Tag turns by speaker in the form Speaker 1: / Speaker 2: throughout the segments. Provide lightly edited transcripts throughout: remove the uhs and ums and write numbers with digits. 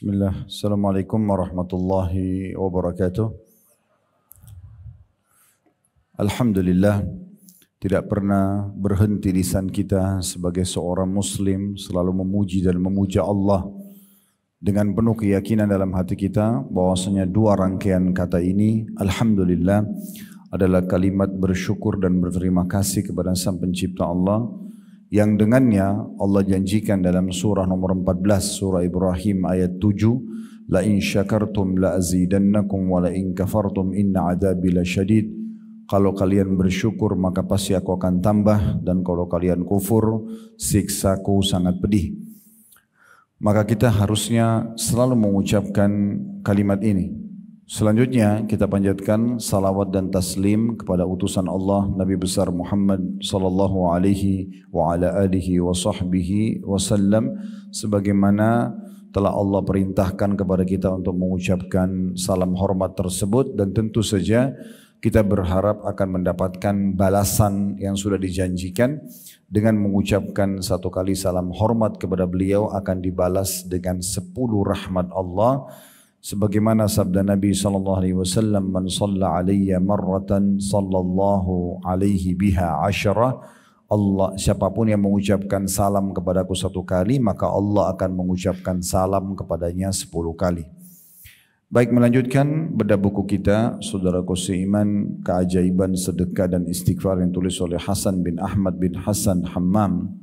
Speaker 1: Bismillah. Assalamualaikum warahmatullahi wabarakatuh. Alhamdulillah, tidak pernah berhenti lisan kita sebagai seorang muslim selalu memuji dan memuja Allah dengan penuh keyakinan dalam hati kita bahwasanya dua rangkaian kata ini, Alhamdulillah, adalah kalimat bersyukur dan berterima kasih kepada Sang Pencipta Allah, yang dengannya Allah janjikan dalam surah nomor 14 surah Ibrahim ayat 7, la in syakartum la azidannakum wa la in kafartum inna adabi lasyadid. Kalau kalian bersyukur maka pasti aku akan tambah, dan kalau kalian kufur siksaku sangat pedih. Maka kita harusnya selalu mengucapkan kalimat ini. Selanjutnya kita panjatkan salawat dan taslim kepada utusan Allah Nabi besar Muhammad sallallahu alaihi wa ala alihi wa sahbihi wasallam, sebagaimana telah Allah perintahkan kepada kita untuk mengucapkan salam hormat tersebut, dan tentu saja kita berharap akan mendapatkan balasan yang sudah dijanjikan dengan mengucapkan satu kali salam hormat kepada beliau akan dibalas dengan 10 rahmat Allah. Sebagaimana sabda Nabi sallallahu alaihi wasallam, man shalla alayya marratan sallallahu alaihi biha asyara. Allah, siapapun yang mengucapkan salam kepadaku satu kali, maka Allah akan mengucapkan salam kepadanya 10 kali. Baik, melanjutkan bedah buku kita, saudaraku seiman, Keajaiban Sedekah dan Istighfar yang tulis oleh Hasan bin Ahmad bin Hasan Hammam.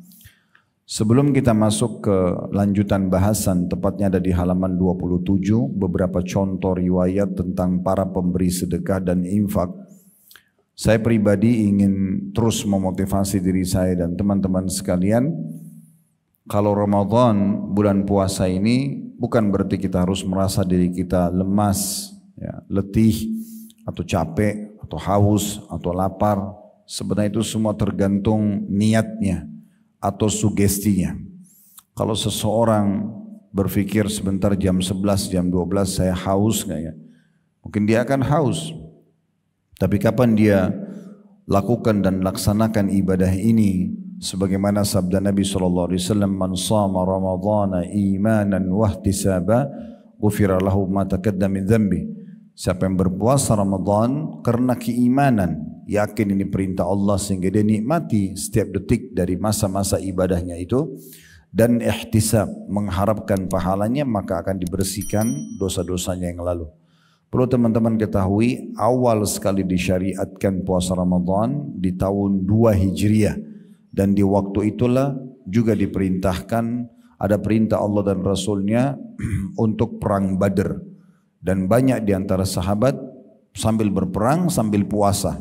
Speaker 1: Sebelum kita masuk ke lanjutan bahasan, tepatnya ada di halaman 27, beberapa contoh riwayat tentang para pemberi sedekah dan infak. Saya pribadi ingin terus memotivasi diri saya dan teman-teman sekalian. Kalau Ramadan, bulan puasa ini, bukan berarti kita harus merasa diri kita lemas, ya, letih, atau capek, atau haus, atau lapar. Sebenarnya itu semua tergantung niatnya atau sugestinya. Kalau seseorang berpikir sebentar jam 11, jam 12 saya haus nggak ya? Mungkin dia akan haus. Tapi kapan dia lakukan dan laksanakan ibadah ini sebagaimana sabda Nabi SAW, man shama ramadhana imanan wahtisaba ghufira lahu ma taqaddama min dhanbi. Siapa yang berpuasa Ramadan karena keimanan, yakin ini perintah Allah sehingga dia nikmati setiap detik dari masa-masa ibadahnya itu, dan ihtisab, mengharapkan pahalanya, maka akan dibersihkan dosa-dosanya yang lalu. Perlu teman-teman ketahui, awal sekali disyariatkan puasa Ramadan di tahun 2 Hijriah, dan di waktu itulah juga diperintahkan, ada perintah Allah dan Rasulnya untuk perang Badr. Dan banyak di antara sahabat sambil berperang sambil puasa.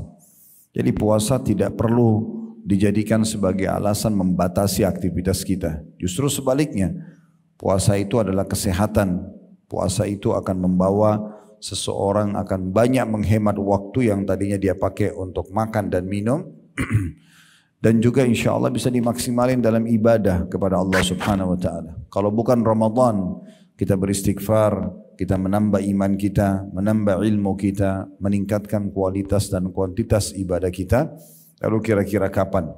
Speaker 1: Jadi puasa tidak perlu dijadikan sebagai alasan membatasi aktivitas kita. Justru sebaliknya, puasa itu adalah kesehatan. Puasa itu akan membawa seseorang akan banyak menghemat waktu yang tadinya dia pakai untuk makan dan minum. Dan juga insya Allah bisa dimaksimalin dalam ibadah kepada Allah subhanahu wa ta'ala. Kalau bukan Ramadan, kita beristighfar, kita menambah iman kita, menambah ilmu kita, meningkatkan kualitas dan kuantitas ibadah kita. Lalu kira-kira kapan?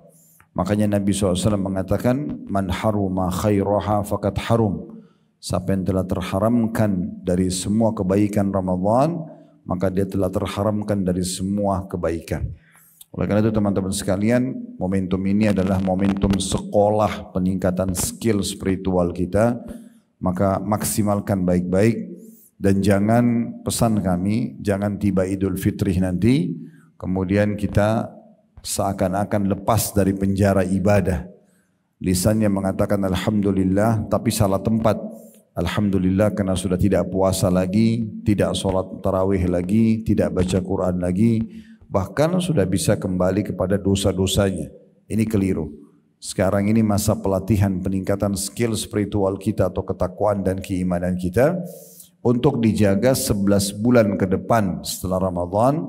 Speaker 1: Makanya Nabi SAW mengatakan, man haruma khairaha faqad harum. Siapa yang telah terharamkan dari semua kebaikan Ramadan, maka dia telah terharamkan dari semua kebaikan. Oleh karena itu teman-teman sekalian, momentum ini adalah momentum sekolah peningkatan skill spiritual kita. Maka maksimalkan baik-baik. Dan jangan, pesan kami, jangan tiba Idul Fitri nanti kemudian kita seakan-akan lepas dari penjara ibadah. Lisannya mengatakan Alhamdulillah tapi salah tempat. Alhamdulillah karena sudah tidak puasa lagi, tidak sholat tarawih lagi, tidak baca Quran lagi, bahkan sudah bisa kembali kepada dosa-dosanya. Ini keliru. Sekarang ini masa pelatihan peningkatan skill spiritual kita atau ketakwaan dan keimanan kita untuk dijaga 11 bulan ke depan setelah Ramadan.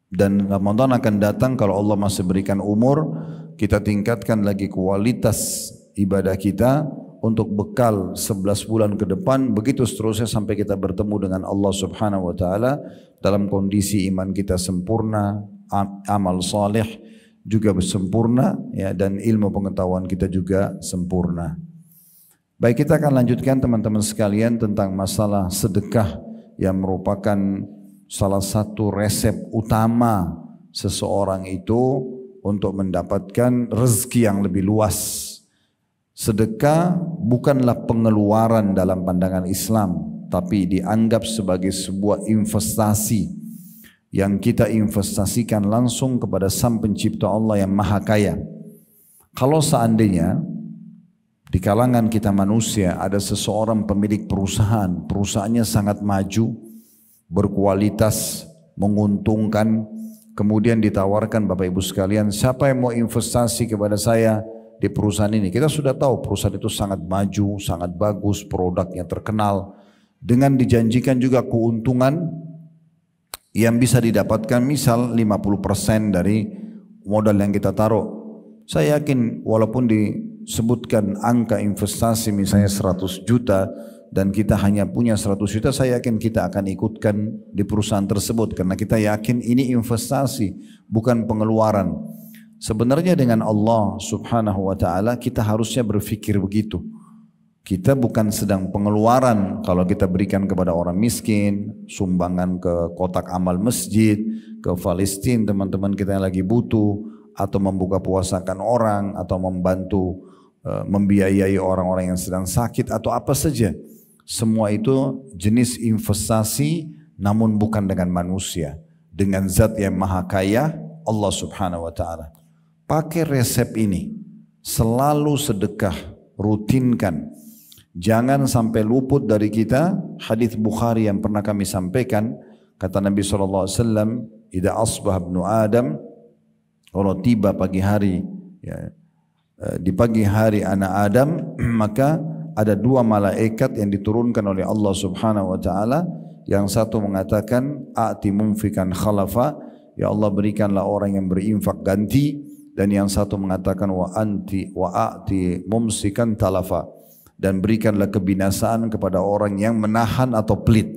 Speaker 1: Dan Ramadan akan datang kalau Allah masih berikan umur, kita tingkatkan lagi kualitas ibadah kita untuk bekal 11 bulan ke depan, begitu seterusnya sampai kita bertemu dengan Allah subhanahu wa ta'ala dalam kondisi iman kita sempurna, amal saleh juga sempurna, ya, dan ilmu pengetahuan kita juga sempurna. Baik, kita akan lanjutkan teman-teman sekalian tentang masalah sedekah yang merupakan salah satu resep utama seseorang itu untuk mendapatkan rezeki yang lebih luas. Sedekah bukanlah pengeluaran dalam pandangan Islam, tapi dianggap sebagai sebuah investasi yang kita investasikan langsung kepada Sang Pencipta Allah yang Maha Kaya. Kalau seandainya di kalangan kita manusia ada seseorang pemilik perusahaan, perusahaannya sangat maju, berkualitas, menguntungkan, kemudian ditawarkan, Bapak Ibu sekalian, siapa yang mau investasi kepada saya di perusahaan ini? Kita sudah tahu perusahaan itu sangat maju, sangat bagus, produknya terkenal, dengan dijanjikan juga keuntungan yang bisa didapatkan misal 50% dari modal yang kita taruh. Saya yakin walaupun disebutkan angka investasi misalnya 100 juta dan kita hanya punya 100 juta, saya yakin kita akan ikutkan di perusahaan tersebut karena kita yakin ini investasi, bukan pengeluaran. Sebenarnya dengan Allah Subhanahu wa ta'ala kita harusnya berpikir begitu. Kita bukan sedang pengeluaran kalau kita berikan kepada orang miskin, sumbangan ke kotak amal masjid, ke Palestina teman-teman kita yang lagi butuh, atau membuka puasakan orang, atau membantu membiayai orang-orang yang sedang sakit, atau apa saja. Semua itu jenis investasi namun bukan dengan manusia, dengan zat yang maha kaya, Allah Subhanahu wa ta'ala. Pakai resep ini, selalu sedekah, rutinkan. Jangan sampai luput dari kita hadis Bukhari yang pernah kami sampaikan. Kata Nabi SAW, "Idza asbah ibnu Adam," kalau tiba pagi hari, ya, di pagi hari anak Adam, maka ada dua malaikat yang diturunkan oleh Allah Subhanahu wa ta'ala. Yang satu mengatakan, "A'ti mumfikan khalafa," ya Allah berikanlah orang yang berinfak ganti. Dan yang satu mengatakan, "Wa'ati mumsikan talafa," dan berikanlah kebinasaan kepada orang yang menahan atau pelit.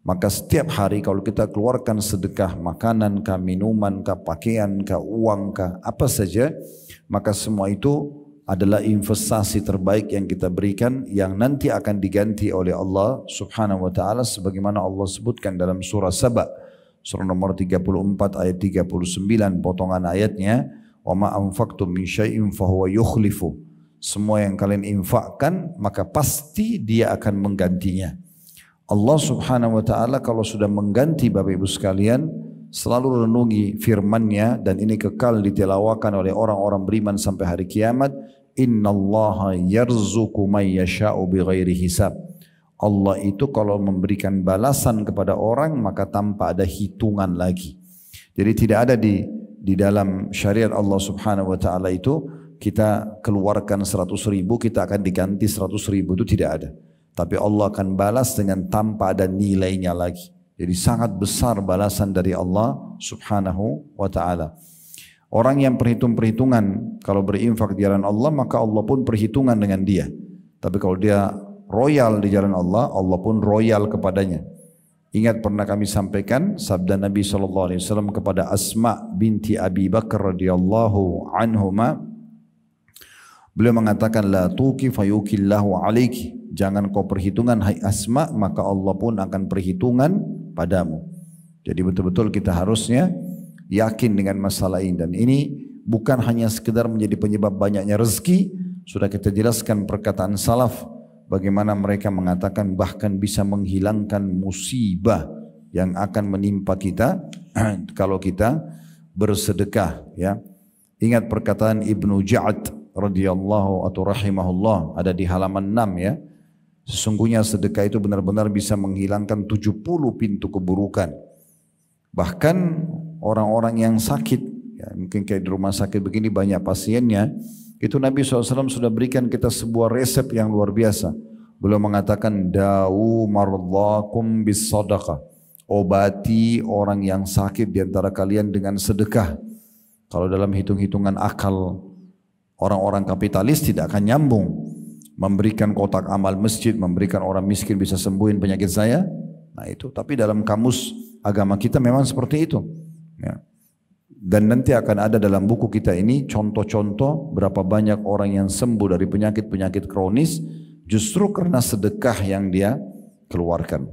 Speaker 1: Maka setiap hari kalau kita keluarkan sedekah, makanan kah, minuman kah, pakaian kah, uang kah, apa saja, maka semua itu adalah investasi terbaik yang kita berikan, yang nanti akan diganti oleh Allah Subhanahu wa ta'ala sebagaimana Allah sebutkan dalam surah Saba, surah nomor 34 ayat 39 potongan ayatnya, "Wa ma anfaqtum min syai'in fahuwa yukhlifu." Semua yang kalian infakkan maka pasti dia akan menggantinya. Allah Subhanahu wa ta'ala kalau sudah mengganti, Bapak Ibu sekalian, selalu renungi firman-Nya, dan ini kekal ditelawakan oleh orang-orang beriman sampai hari kiamat. "Innallaha yarzuqu may yasha'u bighairi hisab." Allah itu kalau memberikan balasan kepada orang maka tanpa ada hitungan lagi. Jadi tidak ada di dalam syariat Allah Subhanahu wa ta'ala itu kita keluarkan 100.000 kita akan diganti 100.000, itu tidak ada. Tapi Allah akan balas dengan tanpa ada nilainya lagi. Jadi sangat besar balasan dari Allah Subhanahu wa ta'ala. Orang yang perhitungan kalau berinfak di jalan Allah, maka Allah pun perhitungan dengan dia. Tapi kalau dia royal di jalan Allah, Allah pun royal kepadanya. Ingat pernah kami sampaikan sabda Nabi SAW kepada Asma binti Abi Bakar radhiyallahu anhuma. Beliau mengatakan, "La tuqi fayuqillahu alaiki." Jangan kau perhitungan hai Asma, maka Allah pun akan perhitungan padamu. Jadi betul-betul kita harusnya yakin dengan masalah ini. Dan ini bukan hanya sekedar menjadi penyebab banyaknya rezeki. Sudah kita jelaskan perkataan salaf, bagaimana mereka mengatakan bahkan bisa menghilangkan musibah yang akan menimpa kita kalau kita bersedekah. Ya, ingat perkataan Ibnu Ja'ad radhiyallahu atau rahimahullah, ada di halaman 6 ya. Sesungguhnya sedekah itu benar-benar bisa menghilangkan 70 pintu keburukan. Bahkan orang-orang yang sakit, ya, mungkin kayak di rumah sakit begini banyak pasiennya, itu Nabi SAW sudah berikan kita sebuah resep yang luar biasa. Beliau mengatakan, "Dawu mardhakum bis sadaqah." Obati orang yang sakit di antara kalian dengan sedekah. Kalau dalam hitung-hitungan akal orang-orang kapitalis tidak akan nyambung. Memberikan kotak amal masjid, memberikan orang miskin bisa sembuhin penyakit saya. Nah itu, tapi dalam kamus agama kita memang seperti itu. Ya. Dan nanti akan ada dalam buku kita ini contoh-contoh berapa banyak orang yang sembuh dari penyakit-penyakit kronis Justru karena sedekah yang dia keluarkan.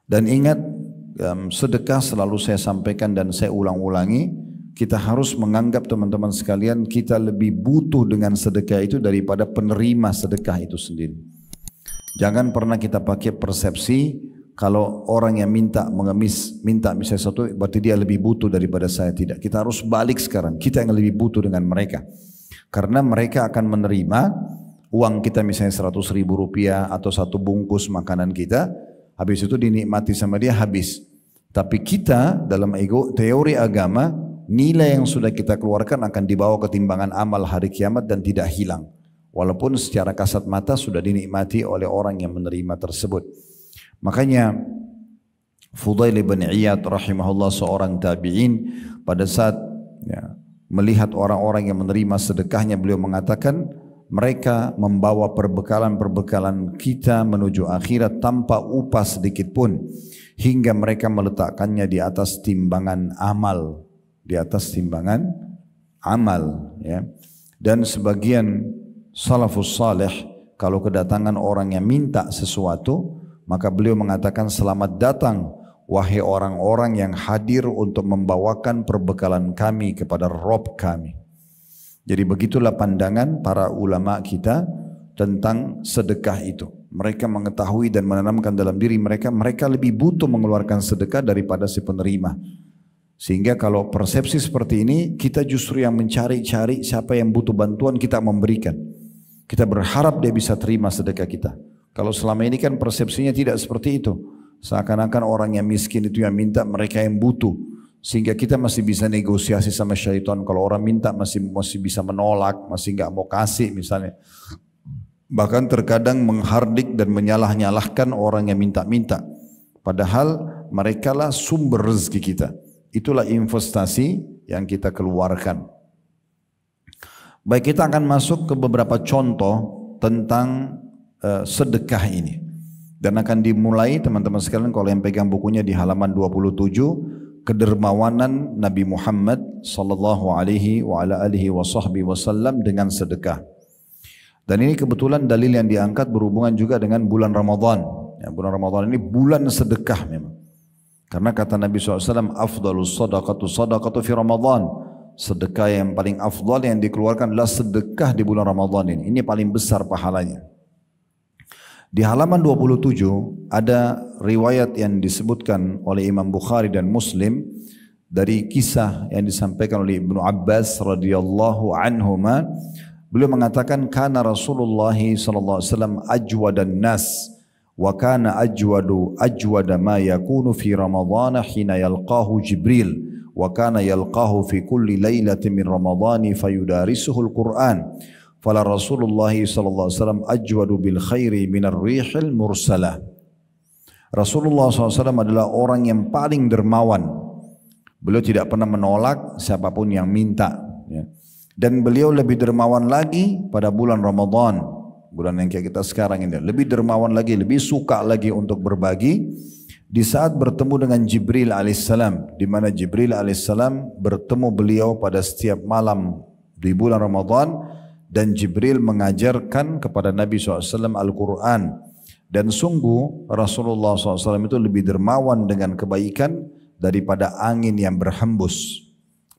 Speaker 1: Dan ingat, sedekah selalu saya sampaikan dan saya ulang-ulangi, kita harus menganggap teman-teman sekalian kita lebih butuh dengan sedekah itu daripada penerima sedekah itu sendiri. Jangan pernah kita pakai persepsi kalau orang yang minta misalnya sesuatu berarti dia lebih butuh daripada saya. Tidak, kita harus balik sekarang, kita yang lebih butuh dengan mereka. Karena mereka akan menerima uang kita misalnya 100.000 rupiah atau satu bungkus makanan kita, habis itu dinikmati sama dia habis. Tapi kita dalam teori agama, nilai yang sudah kita keluarkan akan dibawa ke timbangan amal hari kiamat dan tidak hilang. Walaupun secara kasat mata sudah dinikmati oleh orang yang menerima tersebut. Makanya Fudail bin Iyad rahimahullah seorang tabi'in pada saat melihat orang-orang yang menerima sedekahnya, beliau mengatakan mereka membawa perbekalan-perbekalan kita menuju akhirat tanpa upah sedikit pun, hingga mereka meletakkannya di atas timbangan amal, ya. Dan sebagian salafus salih kalau kedatangan orang yang minta sesuatu, maka beliau mengatakan, selamat datang wahai orang-orang yang hadir untuk membawakan perbekalan kami kepada Rabb kami. Jadi begitulah pandangan para ulama kita tentang sedekah itu. Mereka mengetahui dan menanamkan dalam diri mereka, mereka lebih butuh mengeluarkan sedekah daripada si penerima. Sehingga kalau persepsi seperti ini, kita justru yang mencari-cari siapa yang butuh bantuan, kita memberikan. Kita berharap dia bisa terima sedekah kita. Kalau selama ini kan persepsinya tidak seperti itu. Seakan-akan orang yang miskin itu yang minta, mereka yang butuh. Sehingga kita masih bisa negosiasi sama syaitan. Kalau orang minta masih bisa menolak, masih nggak mau kasih misalnya. Bahkan terkadang menghardik dan menyalah-nyalahkan orang yang minta-minta. Padahal merekalah sumber rezeki kita. Itulah investasi yang kita keluarkan. Baik, kita akan masuk ke beberapa contoh tentang sedekah ini. Dan akan dimulai teman-teman sekalian kalau yang pegang bukunya di halaman 27, kedermawanan Nabi Muhammad sallallahu alaihi wasallam dengan sedekah. Dan ini kebetulan dalil yang diangkat berhubungan juga dengan bulan Ramadan. Ya, bulan Ramadan ini bulan sedekah memang. Karena kata Nabi SAW, afdalus sadaqatu fi Ramadan. Sedekah yang paling afdal yang dikeluarkan adalah sedekah di bulan Ramadan ini. Ini paling besar pahalanya. Di halaman 27 ada riwayat yang disebutkan oleh Imam Bukhari dan Muslim dari kisah yang disampaikan oleh Ibnu Abbas radhiyallahu anhuma. Beliau mengatakan, kana Rasulullah sallallahu alaihi wasallam ajwadan nas wa kana ajwada ma yakunu fi Ramadhan hina yalqahu Jibril wa kana yalqahu fi kulli lailatin min Ramadhan fayudarisuhu al-Qur'an. Fala Rasulullah sallallahu alaihi wasallam ajwadu bil khairi minar rihil mursalah. Rasulullah SAW adalah orang yang paling dermawan. Beliau tidak pernah menolak siapapun yang minta, ya. Dan beliau lebih dermawan lagi pada bulan Ramadan, bulan yang kayak kita sekarang ini. Lebih dermawan lagi, lebih suka lagi untuk berbagi di saat bertemu dengan Jibril alaihissalam, di mana Jibril alaihissalam bertemu beliau pada setiap malam di bulan Ramadan. Dan Jibril mengajarkan kepada Nabi SAW Al-Quran. Dan sungguh Rasulullah SAW itu lebih dermawan dengan kebaikan daripada angin yang berhembus.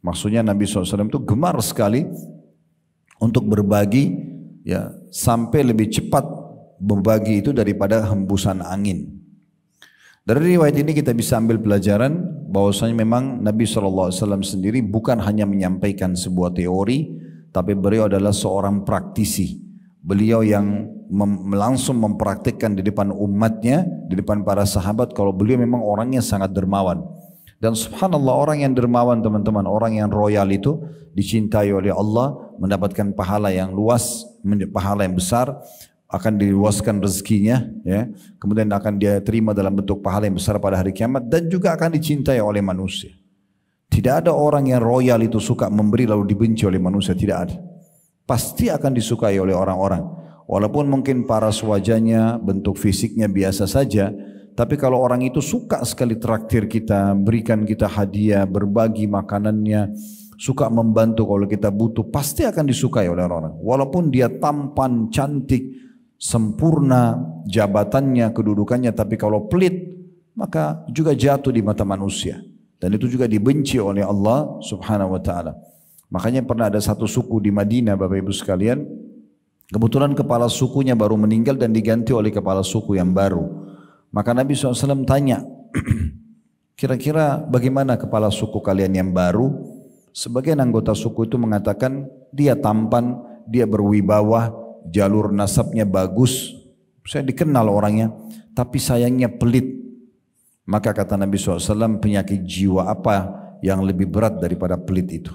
Speaker 1: Maksudnya Nabi SAW itu gemar sekali untuk berbagi, ya, sampai lebih cepat berbagi itu daripada hembusan angin. Dari riwayat ini kita bisa ambil pelajaran bahwasanya memang Nabi SAW sendiri bukan hanya menyampaikan sebuah teori, tapi beliau adalah seorang praktisi. Beliau yang langsung mempraktikkan di depan umatnya, di depan para sahabat, kalau beliau memang orangnya sangat dermawan. Dan subhanallah, orang yang dermawan teman-teman, orang yang royal itu dicintai oleh Allah, mendapatkan pahala yang luas, pahala yang besar, akan diluaskan rezekinya, ya. Kemudian akan dia terima dalam bentuk pahala yang besar pada hari kiamat, dan juga akan dicintai oleh manusia. Tidak ada orang yang royal itu suka memberi lalu dibenci oleh manusia, tidak ada. Pasti akan disukai oleh orang-orang. Walaupun mungkin paras wajahnya, bentuk fisiknya biasa saja, tapi kalau orang itu suka sekali traktir kita, berikan kita hadiah, berbagi makanannya, suka membantu kalau kita butuh, pasti akan disukai oleh orang-orang. Walaupun dia tampan, cantik, sempurna jabatannya, kedudukannya, tapi kalau pelit maka juga jatuh di mata manusia. Dan itu juga dibenci oleh Allah Subhanahu wa taala. Makanya pernah ada satu suku di Madinah, Bapak Ibu sekalian, kebetulan kepala sukunya baru meninggal dan diganti oleh kepala suku yang baru. Maka Nabi SAW tanya, kira-kira bagaimana kepala suku kalian yang baru? Sebagian anggota suku itu mengatakan dia tampan, dia berwibawa, jalur nasabnya bagus, saya dikenal orangnya, tapi sayangnya pelit. Maka kata Nabi SAW, penyakit jiwa apa yang lebih berat daripada pelit itu?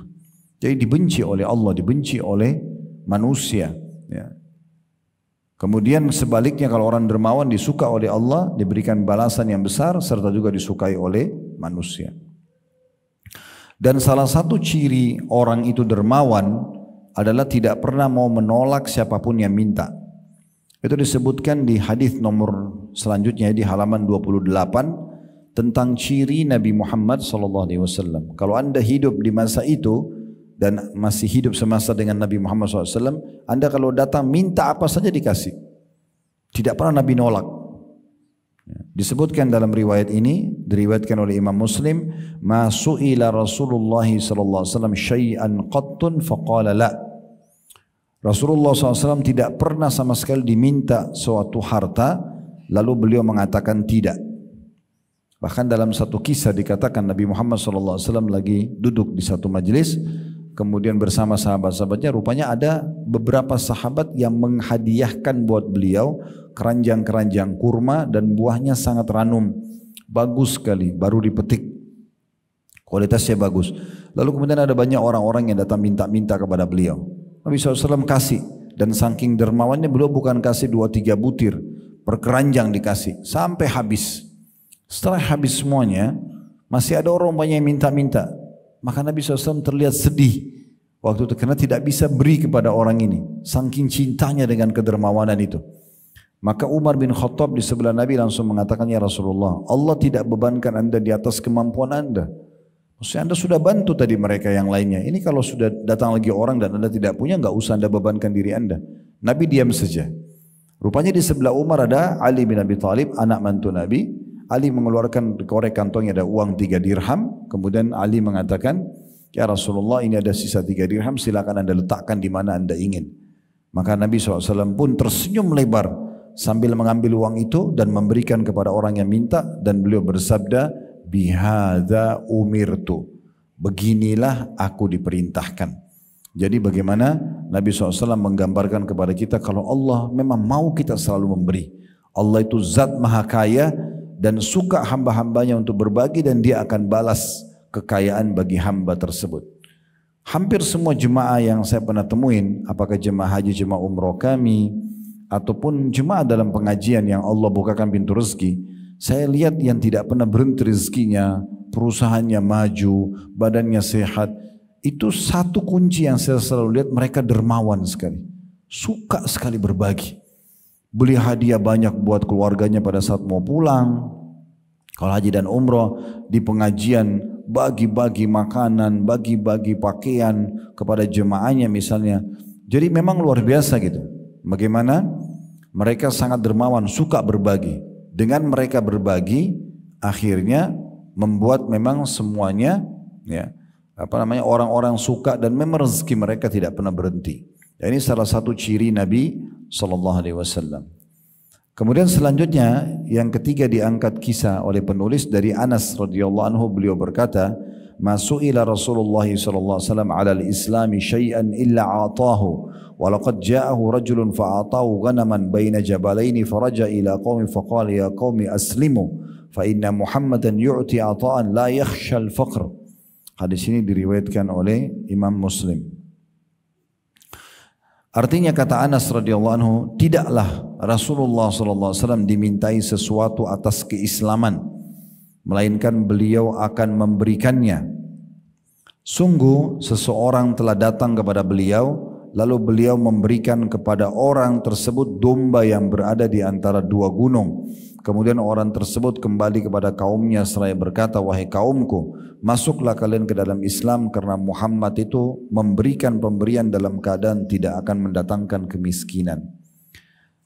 Speaker 1: Jadi dibenci oleh Allah, dibenci oleh manusia. Ya. Kemudian sebaliknya kalau orang dermawan disuka oleh Allah, diberikan balasan yang besar, serta juga disukai oleh manusia. Dan salah satu ciri orang itu dermawan adalah tidak pernah mau menolak siapapun yang minta. Itu disebutkan di hadis nomor selanjutnya di halaman 28 tentang ciri Nabi Muhammad SAW. Kalau anda hidup di masa itu dan masih hidup semasa dengan Nabi Muhammad SAW, anda kalau datang minta apa saja dikasih. Tidak pernah Nabi nolak. Disebutkan dalam riwayat ini, diriwayatkan oleh Imam Muslim, ma su'ila Rasulullah SAW syai'an qattun faqala la. Rasulullah SAW tidak pernah sama sekali diminta suatu harta, lalu beliau mengatakan tidak. Bahkan dalam satu kisah dikatakan Nabi Muhammad SAW lagi duduk di satu majelis, kemudian bersama sahabat-sahabatnya, rupanya ada beberapa sahabat yang menghadiahkan buat beliau keranjang-keranjang kurma dan buahnya sangat ranum, bagus sekali, baru dipetik, kualitasnya bagus. Lalu kemudian ada banyak orang-orang yang datang minta-minta kepada beliau. Nabi SAW kasih, dan saking dermawannya beliau bukan kasih 2-3 butir, per keranjang dikasih, sampai habis. Setelah habis semuanya, masih ada orang banyak yang minta-minta. Maka Nabi SAW terlihat sedih waktu itu karena tidak bisa beri kepada orang ini, saking cintanya dengan kedermawanan itu. Maka Umar bin Khattab di sebelah Nabi langsung mengatakan, ya Rasulullah, Allah tidak bebankan anda di atas kemampuan anda. Maksudnya anda sudah bantu tadi mereka yang lainnya. Ini kalau sudah datang lagi orang dan anda tidak punya, nggak usah anda bebankan diri anda. Nabi diam saja. Rupanya di sebelah Umar ada Ali bin Abi Thalib, anak mantu Nabi. Ali mengeluarkan korek kantongnya ada uang 3 dirham. Kemudian Ali mengatakan, ya Rasulullah, ini ada sisa 3 dirham, silakan anda letakkan di mana anda ingin. Maka Nabi SAW pun tersenyum lebar sambil mengambil uang itu dan memberikan kepada orang yang minta, dan beliau bersabda, bihadza umirtu, beginilah aku diperintahkan. Jadi bagaimana Nabi SAW menggambarkan kepada kita kalau Allah memang mau kita selalu memberi. Allah itu zat maha kaya dan suka hamba-hambanya untuk berbagi, dan dia akan balas kekayaan bagi hamba tersebut. Hampir semua jemaah yang saya pernah temuin, apakah jemaah haji, jemaah umroh kami, ataupun jemaah dalam pengajian yang Allah bukakan pintu rezeki, saya lihat yang tidak pernah berhenti rezekinya, perusahaannya maju, badannya sehat, itu satu kunci yang saya selalu lihat, mereka dermawan sekali, suka sekali berbagi. Beli hadiah banyak buat keluarganya pada saat mau pulang. Kalau haji dan umroh, di pengajian bagi-bagi makanan, bagi-bagi pakaian kepada jemaahnya misalnya. Jadi memang luar biasa gitu. Bagaimana mereka sangat dermawan, suka berbagi. Dengan mereka berbagi, akhirnya membuat memang semuanya, ya, orang-orang suka, dan memang rezeki mereka tidak pernah berhenti. Dan ini salah satu ciri Nabi SAW. Kemudian selanjutnya yang ketiga diangkat kisah oleh penulis dari Anas radhiyallahu anhu, beliau berkata, "Masu'ila Rasulullah sallallahu alaihi wasallam 'ala al-Islam syai'an illa 'atahu wa laqad ja'ahu rajulun fa'atahu ghanaman baina jabalaini faraja ila qaumi faqala ya qaumi aslimu fa inna Muhammadan yu'ti 'ata'an la yakhsha al-faqr." Hadis ini diriwayatkan oleh Imam Muslim. Artinya kata Anas radhiyallahu anhu, tidaklah Rasulullah SAW dimintai sesuatu atas keislaman, melainkan beliau akan memberikannya. Sungguh seseorang telah datang kepada beliau, lalu beliau memberikan kepada orang tersebut domba yang berada di antara 2 gunung. Kemudian orang tersebut kembali kepada kaumnya seraya berkata, wahai kaumku, masuklah kalian ke dalam Islam karena Muhammad itu memberikan pemberian dalam keadaan tidak akan mendatangkan kemiskinan.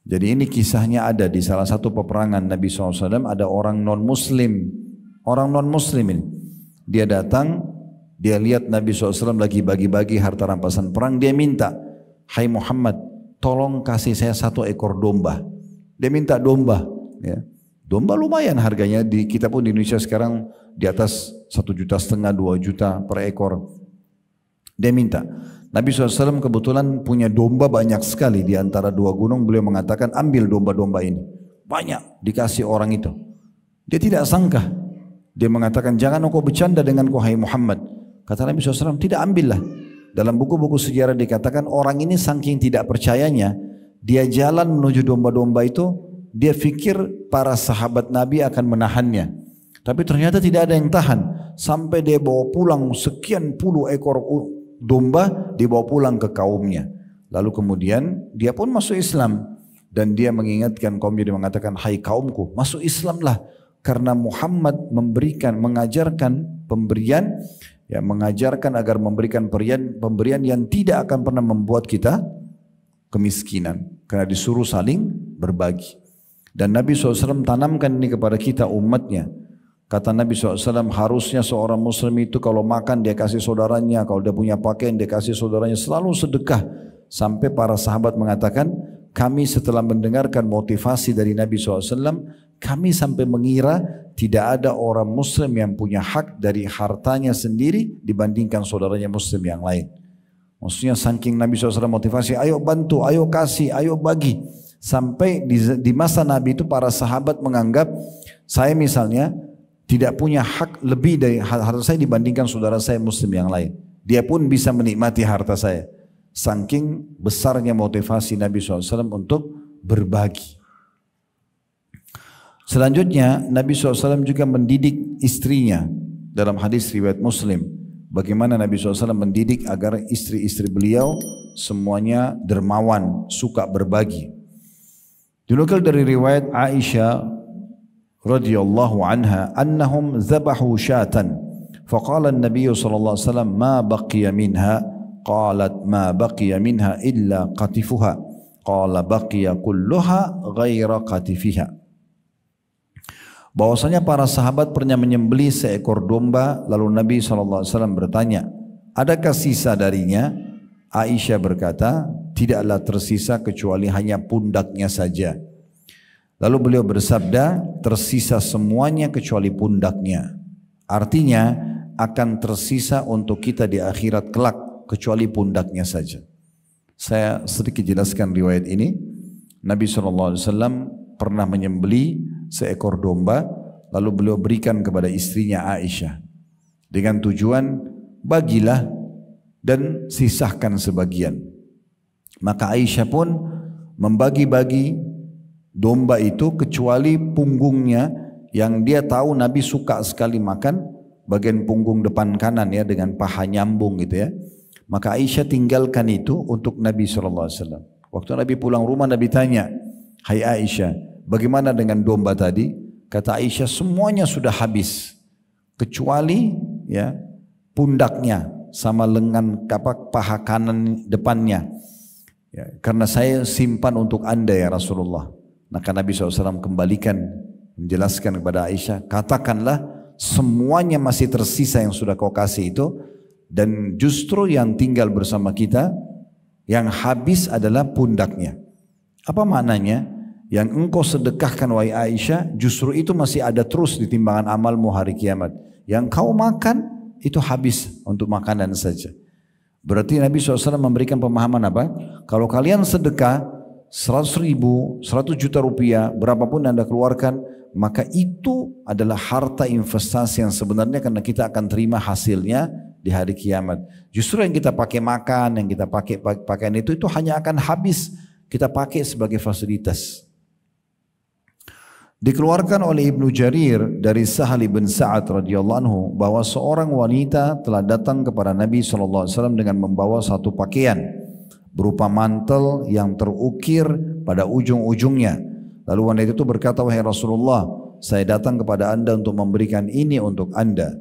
Speaker 1: Jadi ini kisahnya ada di salah satu peperangan Nabi SAW, ada orang non-muslim. Orang non-muslim ini. Dia datang, dia lihat Nabi SAW lagi bagi-bagi harta rampasan perang. Dia minta, hai Muhammad, tolong kasih saya 1 ekor domba. Dia minta domba. Ya. Domba lumayan harganya, kita pun di Indonesia sekarang di atas 1,5 juta, 2 juta per ekor. Dia minta. Nabi SAW kebetulan punya domba banyak sekali di antara 2 gunung. Beliau mengatakan ambil domba-domba ini. Banyak dikasih orang itu. Dia tidak sangka. Dia mengatakan jangan engkau bercanda denganku hai Muhammad. Kata Nabi SAW tidak, ambillah. Dalam buku-buku sejarah dikatakan orang ini saking tidak percayanya. Dia jalan menuju domba-domba itu. Dia fikir para sahabat Nabi akan menahannya. Tapi ternyata tidak ada yang tahan. Sampai dia bawa pulang sekian puluh ekor domba, dibawa pulang ke kaumnya. Lalu kemudian dia pun masuk Islam. Dan dia mengingatkan kaumnya, dia mengatakan, hai kaumku, masuk Islamlah. Karena Muhammad mengajarkan pemberian, ya, mengajarkan agar memberikan pemberian yang tidak akan pernah membuat kita kemiskinan. Karena disuruh saling berbagi. Dan Nabi SAW tanamkan ini kepada kita umatnya. Kata Nabi SAW, harusnya seorang muslim itu kalau makan dia kasih saudaranya, kalau dia punya pakaian dia kasih saudaranya, selalu sedekah. Sampai para sahabat mengatakan, kami setelah mendengarkan motivasi dari Nabi SAW, kami sampai mengira tidak ada orang muslim yang punya hak dari hartanya sendiri dibandingkan saudaranya muslim yang lain. Maksudnya saking Nabi SAW motivasi, ayo bantu, ayo kasih, ayo bagi. Sampai di masa Nabi itu para sahabat menganggap, saya misalnya tidak punya hak lebih dari harta saya dibandingkan saudara saya muslim yang lain. Dia pun bisa menikmati harta saya. Saking besarnya motivasi Nabi SAW untuk berbagi. Selanjutnya Nabi SAW juga mendidik istrinya. Dalam hadis riwayat Muslim. Bagaimana Nabi SAW mendidik agar istri-istri beliau semuanya dermawan, suka berbagi. Dinukil dari riwayat Aisyah radhiyallahu anha annahum zabahu syatan faqala an-nabiy sallallahu alaihi wasallam ma baqiya minha qalat ma baqiya minha illa qatifuha qala baqiya kulluha ghaira qatifiha. Bahwasanya para sahabat pernah menyembelih seekor domba, lalu Nabi sallallahu alaihi wasallam bertanya, adakah sisa darinya? Aisyah berkata, tidaklah tersisa kecuali hanya pundaknya saja. Lalu beliau bersabda, tersisa semuanya kecuali pundaknya. Artinya akan tersisa untuk kita di akhirat kelak kecuali pundaknya saja. Saya sedikit jelaskan riwayat ini. Nabi SAW pernah menyembelih seekor domba, lalu beliau berikan kepada istrinya Aisyah. Dengan tujuan, bagilah dan sisahkan sebagian. Maka Aisyah pun membagi-bagi domba itu kecuali punggungnya yang dia tahu Nabi suka sekali makan bagian punggung depan kanan ya dengan paha nyambung gitu ya. Maka Aisyah tinggalkan itu untuk Nabi SAW. Waktu Nabi pulang rumah Nabi tanya, hai Aisyah, bagaimana dengan domba tadi? Kata Aisyah, semuanya sudah habis kecuali ya pundaknya sama lengan paha kanan depannya. Ya, karena saya simpan untuk anda ya Rasulullah. Maka Nabi SAW kembalikan menjelaskan kepada Aisyah, katakanlah semuanya masih tersisa yang sudah kau kasih itu, dan justru yang tinggal bersama kita yang habis adalah pundaknya. Apa maknanya? Yang engkau sedekahkan wahai Aisyah justru itu masih ada terus di timbangan amalmu hari kiamat. Yang kau makan itu habis untuk makanan saja. Berarti Nabi SAW memberikan pemahaman apa? Kalau kalian sedekah 100 ribu, 100 juta rupiah, berapapun anda keluarkan, maka itu adalah harta investasi yang sebenarnya karena kita akan terima hasilnya di hari kiamat. Justru yang kita pakai makan, yang kita pakai pakaian itu hanya akan habis kita pakai sebagai fasilitas. Dikeluarkan oleh Ibnu Jarir dari Sahal bin Sa'ad radhiyallahu anhu bahwa seorang wanita telah datang kepada Nabi SAW dengan membawa satu pakaian berupa mantel yang terukir pada ujung-ujungnya. Lalu wanita itu berkata, wahai Rasulullah, saya datang kepada anda untuk memberikan ini untuk anda.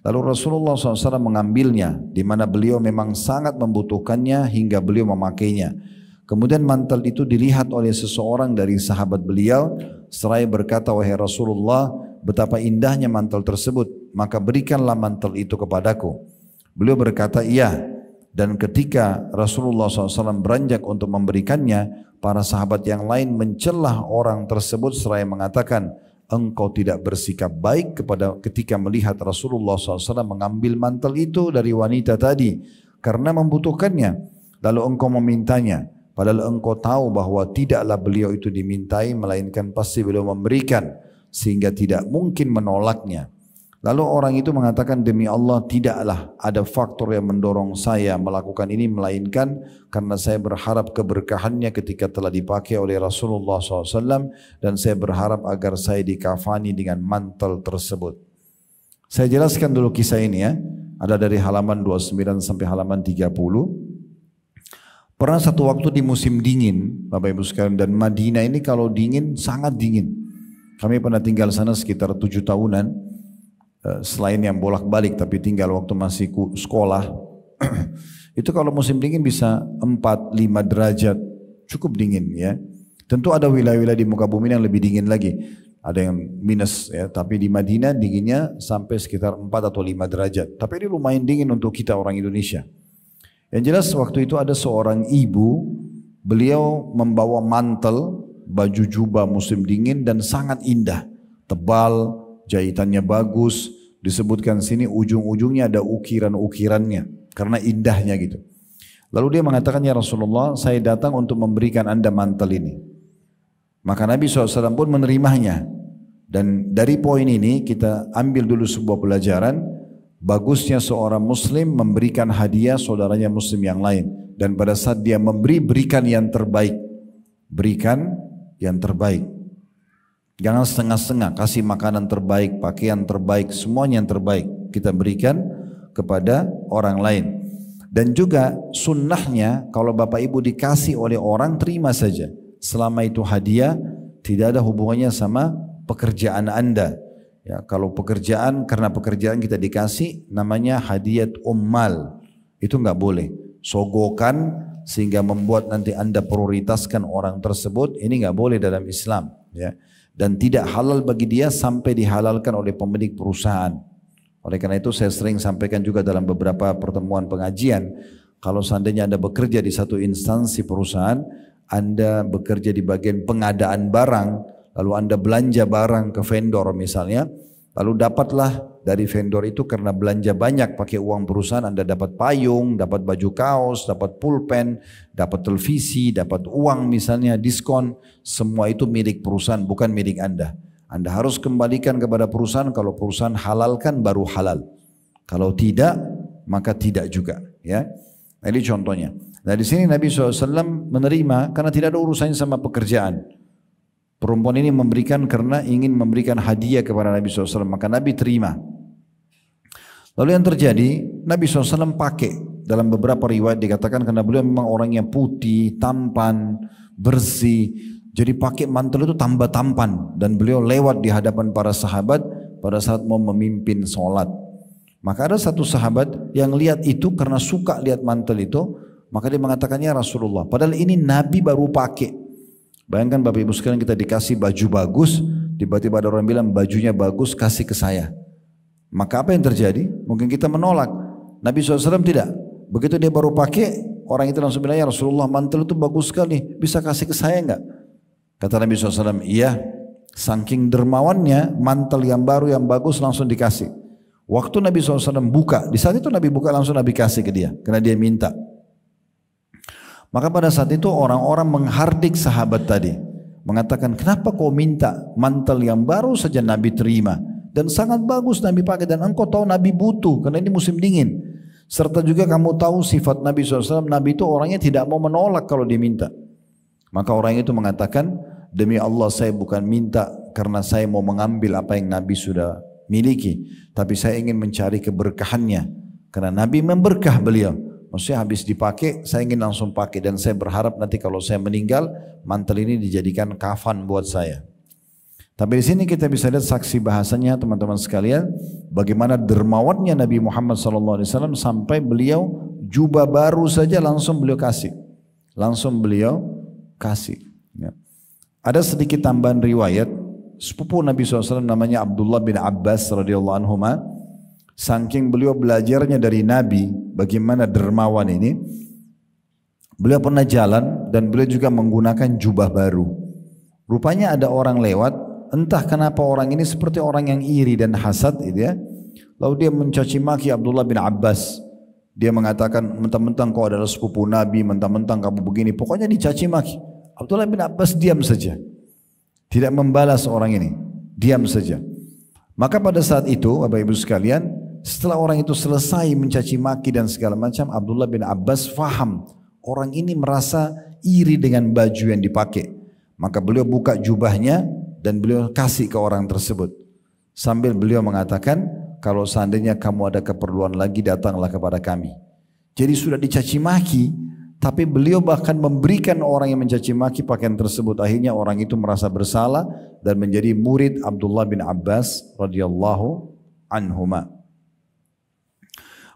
Speaker 1: Lalu Rasulullah SAW mengambilnya, di mana beliau memang sangat membutuhkannya hingga beliau memakainya. Kemudian mantel itu dilihat oleh seseorang dari sahabat beliau, seraya berkata, wahai Rasulullah, betapa indahnya mantel tersebut, maka berikanlah mantel itu kepadaku. Beliau berkata, iya. Dan ketika Rasulullah SAW beranjak untuk memberikannya, para sahabat yang lain mencelah orang tersebut seraya mengatakan, engkau tidak bersikap baik ketika melihat Rasulullah SAW mengambil mantel itu dari wanita tadi karena membutuhkannya, lalu engkau memintanya. Padahal engkau tahu bahwa tidaklah beliau itu dimintai, melainkan pasti beliau memberikan, sehingga tidak mungkin menolaknya. Lalu orang itu mengatakan, demi Allah tidaklah ada faktor yang mendorong saya melakukan ini, melainkan karena saya berharap keberkahannya ketika telah dipakai oleh Rasulullah SAW, dan saya berharap agar saya dikafani dengan mantel tersebut. Saya jelaskan dulu kisah ini ya, ada dari halaman 29 sampai halaman 30. Pernah satu waktu di musim dingin, Bapak Ibu sekalian, dan Madinah ini kalau dingin sangat dingin. Kami pernah tinggal sana sekitar 7 tahunan, selain yang bolak-balik tapi tinggal waktu masih sekolah. Itu kalau musim dingin bisa 4-5 derajat, cukup dingin ya. Tentu ada wilayah-wilayah di muka bumi yang lebih dingin lagi. Ada yang minus ya, tapi di Madinah dinginnya sampai sekitar 4 atau 5 derajat. Tapi ini lumayan dingin untuk kita orang Indonesia. Yang jelas waktu itu ada seorang ibu, beliau membawa mantel, baju jubah musim dingin dan sangat indah, tebal, jahitannya bagus, disebutkan sini ujung-ujungnya ada ukiran-ukirannya, karena indahnya gitu. Lalu dia mengatakan, ya Rasulullah, saya datang untuk memberikan anda mantel ini. Maka Nabi SAW pun menerimanya. Dan dari poin ini kita ambil dulu sebuah pelajaran, bagusnya seorang muslim memberikan hadiah saudaranya muslim yang lain. Dan pada saat dia memberi, berikan yang terbaik. Berikan yang terbaik. Jangan setengah-setengah, kasih makanan terbaik, pakaian terbaik, semuanya yang terbaik kita berikan kepada orang lain. Dan juga sunnahnya kalau bapak ibu dikasih oleh orang, terima saja. Selama itu hadiah, tidak ada hubungannya sama pekerjaan anda. Ya, kalau pekerjaan, karena pekerjaan kita dikasih, namanya hadiah ummal. Itu nggak boleh. Sogokan sehingga membuat nanti anda prioritaskan orang tersebut, ini nggak boleh dalam Islam. Ya. Dan tidak halal bagi dia sampai dihalalkan oleh pemilik perusahaan. Oleh karena itu saya sering sampaikan juga dalam beberapa pertemuan pengajian, kalau seandainya anda bekerja di satu instansi perusahaan, anda bekerja di bagian pengadaan barang, lalu anda belanja barang ke vendor misalnya, lalu dapatlah dari vendor itu karena belanja banyak pakai uang perusahaan, anda dapat payung, dapat baju kaos, dapat pulpen, dapat televisi, dapat uang misalnya, diskon, semua itu milik perusahaan, bukan milik anda. Anda harus kembalikan kepada perusahaan, kalau perusahaan halalkan baru halal. Kalau tidak, maka tidak juga. Ya, nah, ini contohnya. Nah di sini Nabi SAW menerima karena tidak ada urusannya sama pekerjaan. Perempuan ini memberikan karena ingin memberikan hadiah kepada Nabi SAW, maka Nabi terima. Lalu yang terjadi, Nabi SAW pakai, dalam beberapa riwayat dikatakan karena beliau memang orang yang putih, tampan, bersih, jadi pakai mantel itu tambah tampan, dan beliau lewat di hadapan para sahabat pada saat mau memimpin sholat. Maka ada satu sahabat yang lihat itu karena suka lihat mantel itu, maka dia mengatakannya Rasulullah, padahal ini Nabi baru pakai. Bayangkan Bapak Ibu sekalian, kita dikasih baju bagus, tiba-tiba ada orang bilang bajunya bagus, kasih ke saya. Maka apa yang terjadi? Mungkin kita menolak. Nabi SAW tidak. Begitu dia baru pakai, orang itu langsung bilang, ya Rasulullah, mantel itu bagus sekali, bisa kasih ke saya enggak? Kata Nabi SAW, iya. Saking dermawannya, mantel yang baru yang bagus langsung dikasih. Waktu Nabi SAW buka, di saat itu Nabi buka langsung Nabi kasih ke dia, karena dia minta. Maka pada saat itu orang-orang menghardik sahabat tadi, mengatakan, kenapa kau minta mantel yang baru saja Nabi terima dan sangat bagus Nabi pakai, dan engkau tahu Nabi butuh karena ini musim dingin, serta juga kamu tahu sifat Nabi SAW, Nabi itu orangnya tidak mau menolak kalau diminta. Maka orang itu mengatakan, demi Allah saya bukan minta karena saya mau mengambil apa yang Nabi sudah miliki, tapi saya ingin mencari keberkahannya karena Nabi memberkah beliau. Maksudnya habis dipakai, saya ingin langsung pakai, dan saya berharap nanti kalau saya meninggal, mantel ini dijadikan kafan buat saya. Tapi di sini kita bisa lihat saksi bahasanya teman-teman sekalian, bagaimana dermawannya Nabi Muhammad SAW sampai beliau jubah baru saja langsung beliau kasih. Langsung beliau kasih. Ya. Ada sedikit tambahan riwayat, sepupu Nabi SAW namanya Abdullah bin Abbas radhiyallahu anhu, saking beliau belajarnya dari Nabi bagaimana dermawan ini, beliau pernah jalan dan beliau juga menggunakan jubah baru. Rupanya ada orang lewat, entah kenapa orang ini seperti orang yang iri dan hasad gitu ya. Lalu dia mencaci maki Abdullah bin Abbas. Dia mengatakan, mentang-mentang kau adalah sepupu Nabi, mentang-mentang kamu begini, pokoknya dicaci maki. Abdullah bin Abbas diam saja, tidak membalas orang ini, diam saja. Maka pada saat itu Bapak Ibu sekalian, setelah orang itu selesai mencaci maki dan segala macam, Abdullah bin Abbas faham orang ini merasa iri dengan baju yang dipakai. Maka beliau buka jubahnya dan beliau kasih ke orang tersebut, sambil beliau mengatakan, kalau seandainya kamu ada keperluan lagi, datanglah kepada kami. Jadi sudah dicaci maki, tapi beliau bahkan memberikan orang yang mencaci maki pakaian tersebut. Akhirnya orang itu merasa bersalah dan menjadi murid Abdullah bin Abbas radhiyallahu anhuma.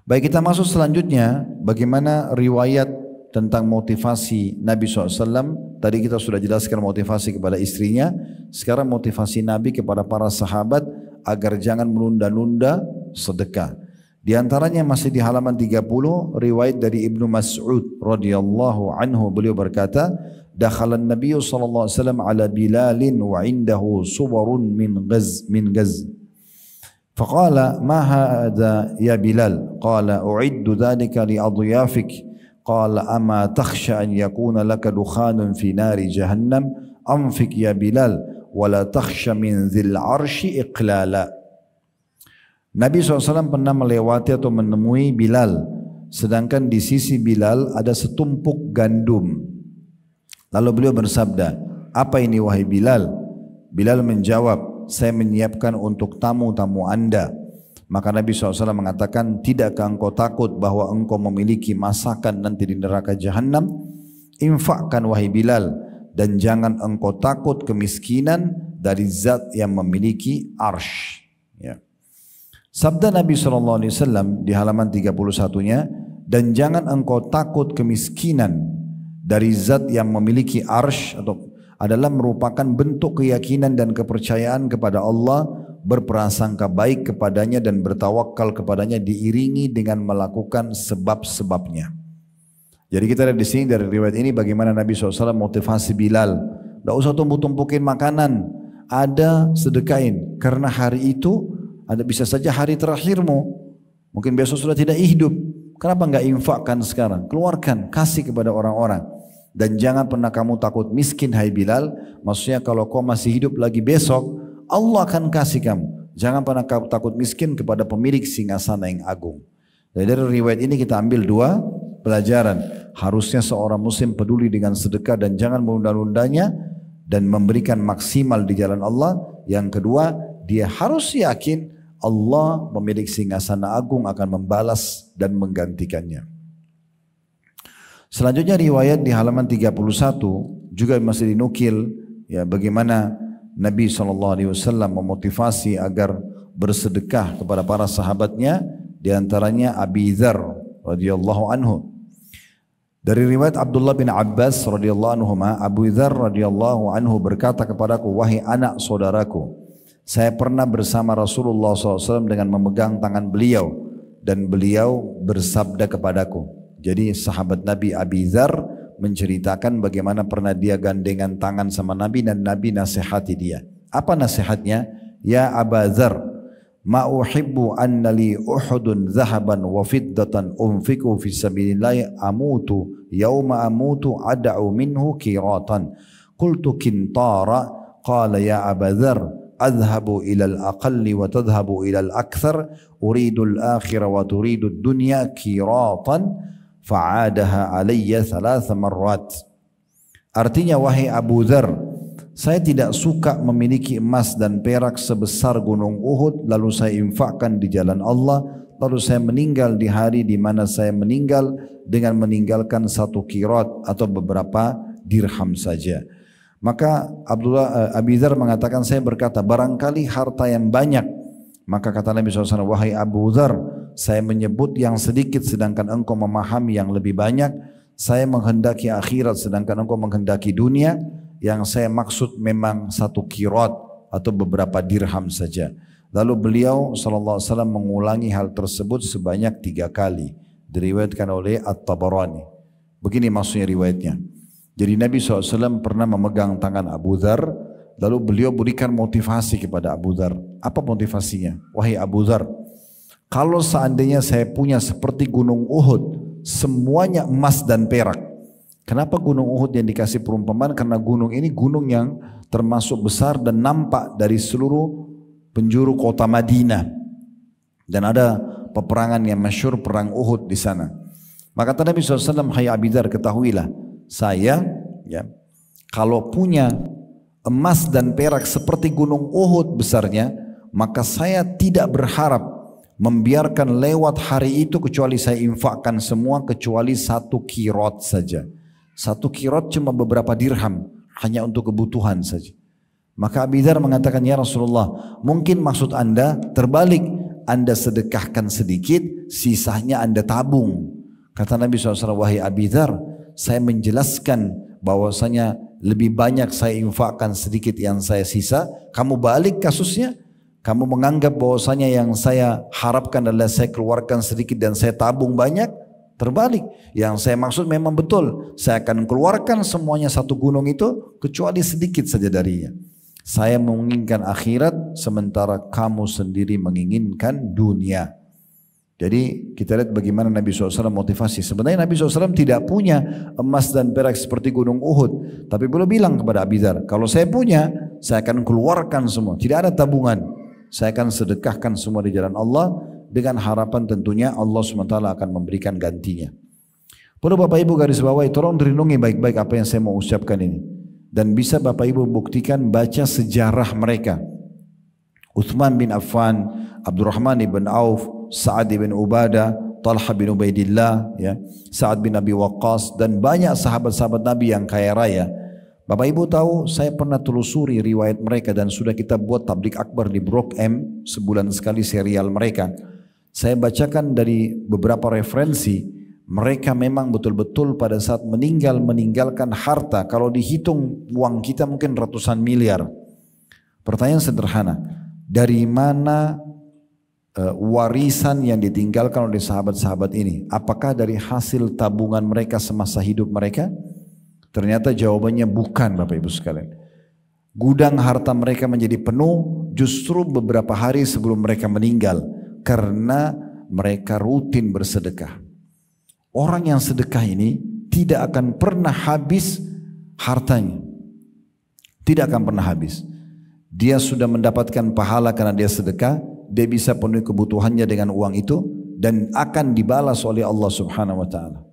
Speaker 1: Baik, kita masuk selanjutnya, bagaimana riwayat tentang motivasi Nabi SAW. Tadi kita sudah jelaskan motivasi kepada istrinya. Sekarang motivasi Nabi kepada para sahabat agar jangan menunda-nunda sedekah. Di antaranya masih di halaman 30, riwayat dari Ibnu Mas'ud radhiyallahu anhu, beliau berkata, dakhala an-nabiy sallallahu alaihi wasallam ala Bilal wa indahu suwarun min gaz. Faqala ma hadha ya Bilal? Qala u'iddu dhalika li adyafik. Qala ama takhsha an yakuna laka dukhanun fi nari jahannam? Anfik ya Bilal wa la takhsha min dhil arshi iqlala. Nabi SAW pernah melewati atau menemui Bilal, sedangkan di sisi Bilal ada setumpuk gandum. Lalu beliau bersabda, apa ini wahai Bilal? Bilal menjawab, saya menyiapkan untuk tamu-tamu Anda. Maka Nabi SAW mengatakan, tidakkah engkau takut bahwa engkau memiliki masakan nanti di neraka Jahannam? Infakkan wahai Bilal, dan jangan engkau takut kemiskinan dari zat yang memiliki arsh. Ya. Sabda Nabi SAW di halaman 31-nya, dan jangan engkau takut kemiskinan dari zat yang memiliki arsh, atau adalah merupakan bentuk keyakinan dan kepercayaan kepada Allah, berprasangka baik kepadanya dan bertawakal kepadanya diiringi dengan melakukan sebab-sebabnya. Jadi kita lihat di sini dari riwayat ini bagaimana Nabi SAW motivasi Bilal. Tidak usah tumpuk-tumpukin makanan, ada sedekahin, karena hari itu ada bisa saja hari terakhirmu, mungkin besok sudah tidak hidup. Kenapa enggak infakkan sekarang? Keluarkan, kasih kepada orang-orang. Dan jangan pernah kamu takut miskin hai Bilal. Maksudnya kalau kau masih hidup lagi besok, Allah akan kasih kamu. Jangan pernah kamu takut miskin kepada pemilik singgasana yang agung. Dari riwayat ini kita ambil dua pelajaran. Harusnya seorang muslim peduli dengan sedekah dan jangan menunda-nundanya, dan memberikan maksimal di jalan Allah. Yang kedua, dia harus yakin Allah pemilik singgasana agung akan membalas dan menggantikannya. Selanjutnya riwayat di halaman 31 juga masih dinukil ya bagaimana Nabi SAW memotivasi agar bersedekah kepada para sahabatnya, di antaranya Abi Dzar radhiyallahu anhu. Dari riwayat Abdullah bin Abbas radhiyallahu anhu, Abu Dzar radhiyallahu anhu berkata kepadaku, wahai anak saudaraku, saya pernah bersama Rasulullah SAW dengan memegang tangan beliau, dan beliau bersabda kepadaku. Jadi sahabat Nabi Abi Dzar menceritakan bagaimana pernah dia gandengan tangan sama Nabi dan Nabi nasihati dia. Apa nasihatnya? Ya Aba Dzar, ma uhibbu anna li Uhudun zahaban wa fiddatan unfiku fi sabilillah amutu yauma amutu ad'u minhu qiratan. Qultu qintara. Qala ya Aba Dzar, adhabu ilal aqalli wa tadhabu ilal akthar, uridul akhirah wa turidud dunya qiratan, fa'adaha alayya 3 marrat. Artinya, wahai Abu Dzar, saya tidak suka memiliki emas dan perak sebesar gunung Uhud lalu saya infakkan di jalan Allah, lalu saya meninggal di hari di mana saya meninggal dengan meninggalkan 1 qirat atau beberapa dirham saja. Maka Abi Dzar mengatakan, saya berkata, barangkali harta yang banyak. Maka kata Nabi SAW, wahai Abu Dzar, saya menyebut yang sedikit sedangkan engkau memahami yang lebih banyak. saya menghendaki akhirat sedangkan engkau menghendaki dunia. Yang saya maksud memang 1 qirot atau beberapa dirham saja. Lalu beliau sallallahu alaihi wasallam mengulangi hal tersebut sebanyak 3 kali. Diriwayatkan oleh At-Tabarani. Begini maksudnya riwayatnya. Jadi Nabi SAW pernah memegang tangan Abu Dhar. Lalu beliau berikan motivasi kepada Abu Dhar. Apa motivasinya? Wahai Abu Dhar, kalau seandainya saya punya seperti gunung Uhud, semuanya emas dan perak. Kenapa gunung Uhud yang dikasih perumpamaan? Karena gunung ini gunung yang termasuk besar dan nampak dari seluruh penjuru kota Madinah. Dan ada peperangan yang masyhur perang Uhud di sana. Maka kata Nabi SAW, hai Abi Dzar, ketahuilah, saya kalau punya emas dan perak seperti gunung Uhud besarnya, maka saya tidak berharap membiarkan lewat hari itu kecuali saya infakkan semua kecuali 1 qirot saja. 1 qirot cuma beberapa dirham, hanya untuk kebutuhan saja. Maka Abi Dzar mengatakan, ya Rasulullah, mungkin maksud anda terbalik, anda sedekahkan sedikit, sisanya anda tabung. Kata Nabi SAW, wahai Abi Dzar, saya menjelaskan bahwasanya lebih banyak saya infakkan sedikit yang saya sisa. Kamu balik kasusnya, kamu menganggap bahwasanya yang saya harapkan adalah saya keluarkan sedikit dan saya tabung banyak. Terbalik, yang saya maksud memang betul, saya akan keluarkan semuanya 1 gunung itu kecuali sedikit saja darinya. Saya menginginkan akhirat sementara kamu sendiri menginginkan dunia. Jadi kita lihat bagaimana Nabi SAW motivasi. Sebenarnya Nabi SAW tidak punya emas dan perak seperti gunung Uhud, tapi beliau bilang kepada Abi Dzar, kalau saya punya, saya akan keluarkan semua, tidak ada tabungan, saya akan sedekahkan semua di jalan Allah, dengan harapan tentunya Allah SWT akan memberikan gantinya. Perlu Bapak Ibu garis bawahi, tolong direnungi baik-baik apa yang saya mau ucapkan ini. Dan bisa Bapak Ibu buktikan, baca sejarah mereka. Uthman bin Affan, Abdurrahman bin Auf, Sa'ad bin Ubadah, Talha bin Ubaidillah, Sa'ad bin Abi Waqqas, dan banyak sahabat-sahabat Nabi yang kaya raya. Bapak Ibu tahu, saya pernah telusuri riwayat mereka dan sudah kita buat tablik akbar di Blok M, sebulan sekali serial mereka. Saya bacakan dari beberapa referensi, mereka memang betul-betul pada saat meninggalkan harta, kalau dihitung uang kita mungkin ratusan miliar. Pertanyaan sederhana, dari mana warisan yang ditinggalkan oleh sahabat-sahabat ini? Apakah dari hasil tabungan mereka semasa hidup mereka? Ternyata jawabannya bukan, Bapak Ibu sekalian. Gudang harta mereka menjadi penuh justru beberapa hari sebelum mereka meninggal, karena mereka rutin bersedekah. Orang yang sedekah ini tidak akan pernah habis hartanya. Tidak akan pernah habis. Dia sudah mendapatkan pahala karena dia sedekah, dia bisa penuhi kebutuhannya dengan uang itu dan akan dibalas oleh Allah Subhanahu wa taala.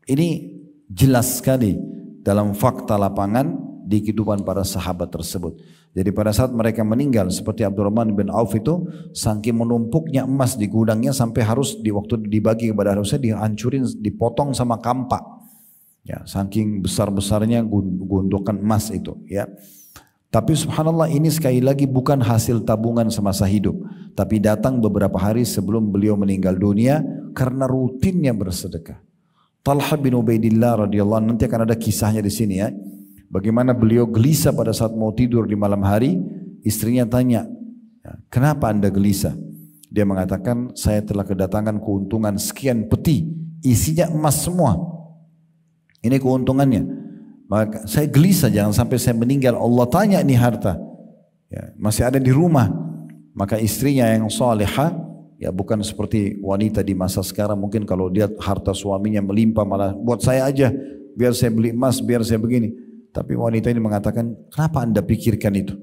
Speaker 1: Ini jelas sekali dalam fakta lapangan di kehidupan para sahabat tersebut. Jadi pada saat mereka meninggal, seperti Abdurrahman bin Auf itu, saking menumpuknya emas di gudangnya sampai harus di waktu dibagi kepada harusnya dihancurin, dipotong sama kampak. Ya, saking besar-besarnya gundukan emas itu. Ya. Tapi subhanallah, ini sekali lagi bukan hasil tabungan semasa hidup, tapi datang beberapa hari sebelum beliau meninggal dunia karena rutinnya bersedekah. Talha bin Ubaidillah radhiyallahu anhu, nanti akan ada kisahnya di sini ya. Bagaimana beliau gelisah pada saat mau tidur di malam hari, istrinya tanya, kenapa anda gelisah? Dia mengatakan, saya telah kedatangan keuntungan sekian peti, isinya emas semua. Ini keuntungannya. Maka saya gelisah jangan sampai saya meninggal, Allah tanya nih harta, ya, masih ada di rumah. Maka istrinya yang salihah, ya bukan seperti wanita di masa sekarang, mungkin kalau dia harta suaminya melimpah malah buat saya aja, biar saya beli emas, biar saya begini. Tapi wanita ini mengatakan, kenapa anda pikirkan itu?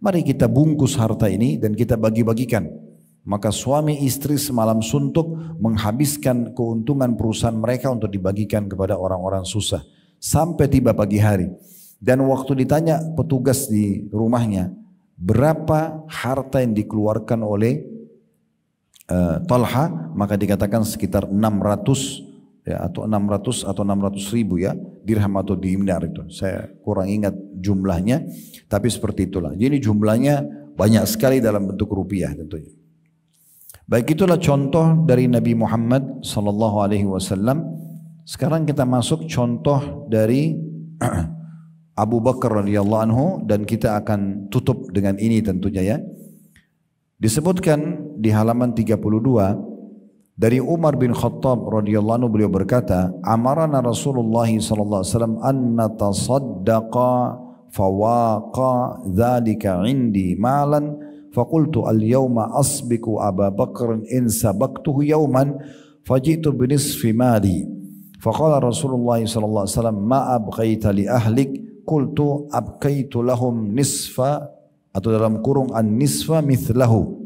Speaker 1: Mari kita bungkus harta ini dan kita bagi-bagikan. Maka suami istri semalam suntuk menghabiskan keuntungan perusahaan mereka untuk dibagikan kepada orang-orang susah. Sampai tiba pagi hari. Dan waktu ditanya petugas di rumahnya, berapa harta yang dikeluarkan oleh Talha, maka dikatakan sekitar 600 ya, atau 600 ribu ya, dirham atau dinar itu. Saya kurang ingat jumlahnya, tapi seperti itulah. Jadi jumlahnya banyak sekali dalam bentuk rupiah tentunya. Baik, itulah contoh dari Nabi Muhammad sallallahu alaihi wasallam Sekarang kita masuk contoh dari Abu Bakar radhiyallahu anhu dan kita akan tutup dengan ini tentunya ya. Disebutkan di halaman 32 dari Umar bin Khattab radhiyallahu anhu, beliau berkata, "Amarana Rasulullah sallallahu alaihi wasallam an natasaddaqa fawaqa dzalika indi malan faqultu al-yawma asbiqu Abu Bakr in sabaqtuhu yawman faji'tu bi nisfi mali." Faqala Rasulullah sallallahu alaihi wasallam, "Ma abqaita li ahlik?" Qultu abqaitu lahum nisfa, atau dalam kurung an-nisfa mithlahu.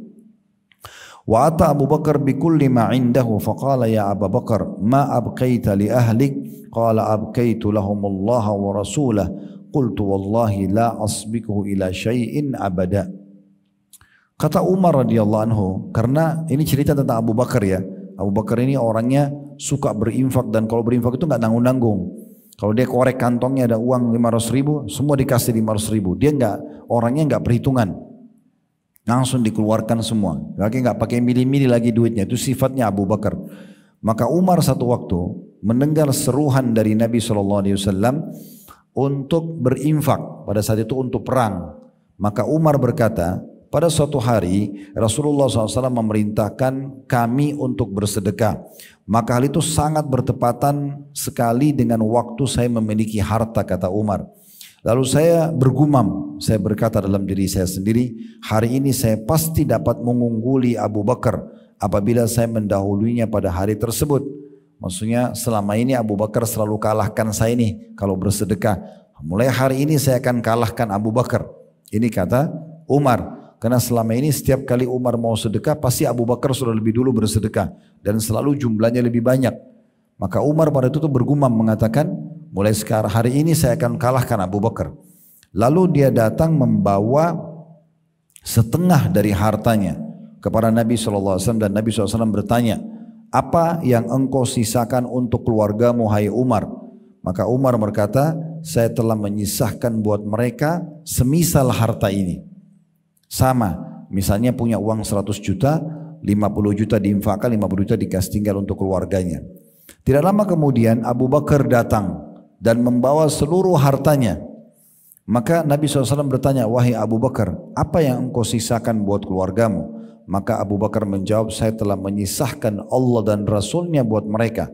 Speaker 1: Wa ata Abu Bakar bi kulli ma indahu faqala ya Abu Bakar ma abqaita li ahlik? Qala abqaitu lahumullah wa rasulah. Qultu wallahi la asbiquhu ila syai'in abada. Kata Umar radhiyallahu anhu, karena ini cerita tentang Abu Bakar ya. Abu Bakar ini orangnya suka berinfak, dan kalau berinfak itu enggak nanggung-nanggung. Kalau dia korek kantongnya ada uang 500 ribu, semua dikasih 500 ribu. Dia orangnya enggak perhitungan. Langsung dikeluarkan semua. Lagi enggak pakai milih-milih lagi duitnya. Itu sifatnya Abu Bakar. Maka Umar satu waktu mendengar seruhan dari Nabi SAW untuk berinfak. Pada saat itu untuk perang. Maka Umar berkata, pada suatu hari Rasulullah SAW memerintahkan kami untuk bersedekah. Maka hal itu sangat bertepatan sekali dengan waktu saya memiliki harta, kata Umar. Lalu saya bergumam, saya berkata dalam diri saya sendiri, hari ini saya pasti dapat mengungguli Abu Bakar apabila saya mendahulunya pada hari tersebut. Maksudnya selama ini Abu Bakar selalu kalahkan saya ini kalau bersedekah. Mulai hari ini saya akan kalahkan Abu Bakar. Ini kata Umar. Karena selama ini setiap kali Umar mau sedekah pasti Abu Bakar sudah lebih dulu bersedekah dan selalu jumlahnya lebih banyak. Maka Umar pada itu bergumam mengatakan, mulai sekarang hari ini saya akan kalahkan Abu Bakar. Lalu dia datang membawa setengah dari hartanya kepada Nabi SAW, dan Nabi SAW bertanya, apa yang engkau sisakan untuk keluargamu hai Umar? Maka Umar berkata, saya telah menyisahkan buat mereka semisal harta ini. Sama, misalnya punya uang 100 juta, 50 juta diinfakkan, 50 juta dikasih tinggal untuk keluarganya. Tidak lama kemudian Abu Bakar datang dan membawa seluruh hartanya. Maka Nabi SAW bertanya, wahai Abu Bakar, apa yang engkau sisakan buat keluargamu? Maka Abu Bakar menjawab, saya telah menyisahkan Allah dan Rasulnya buat mereka.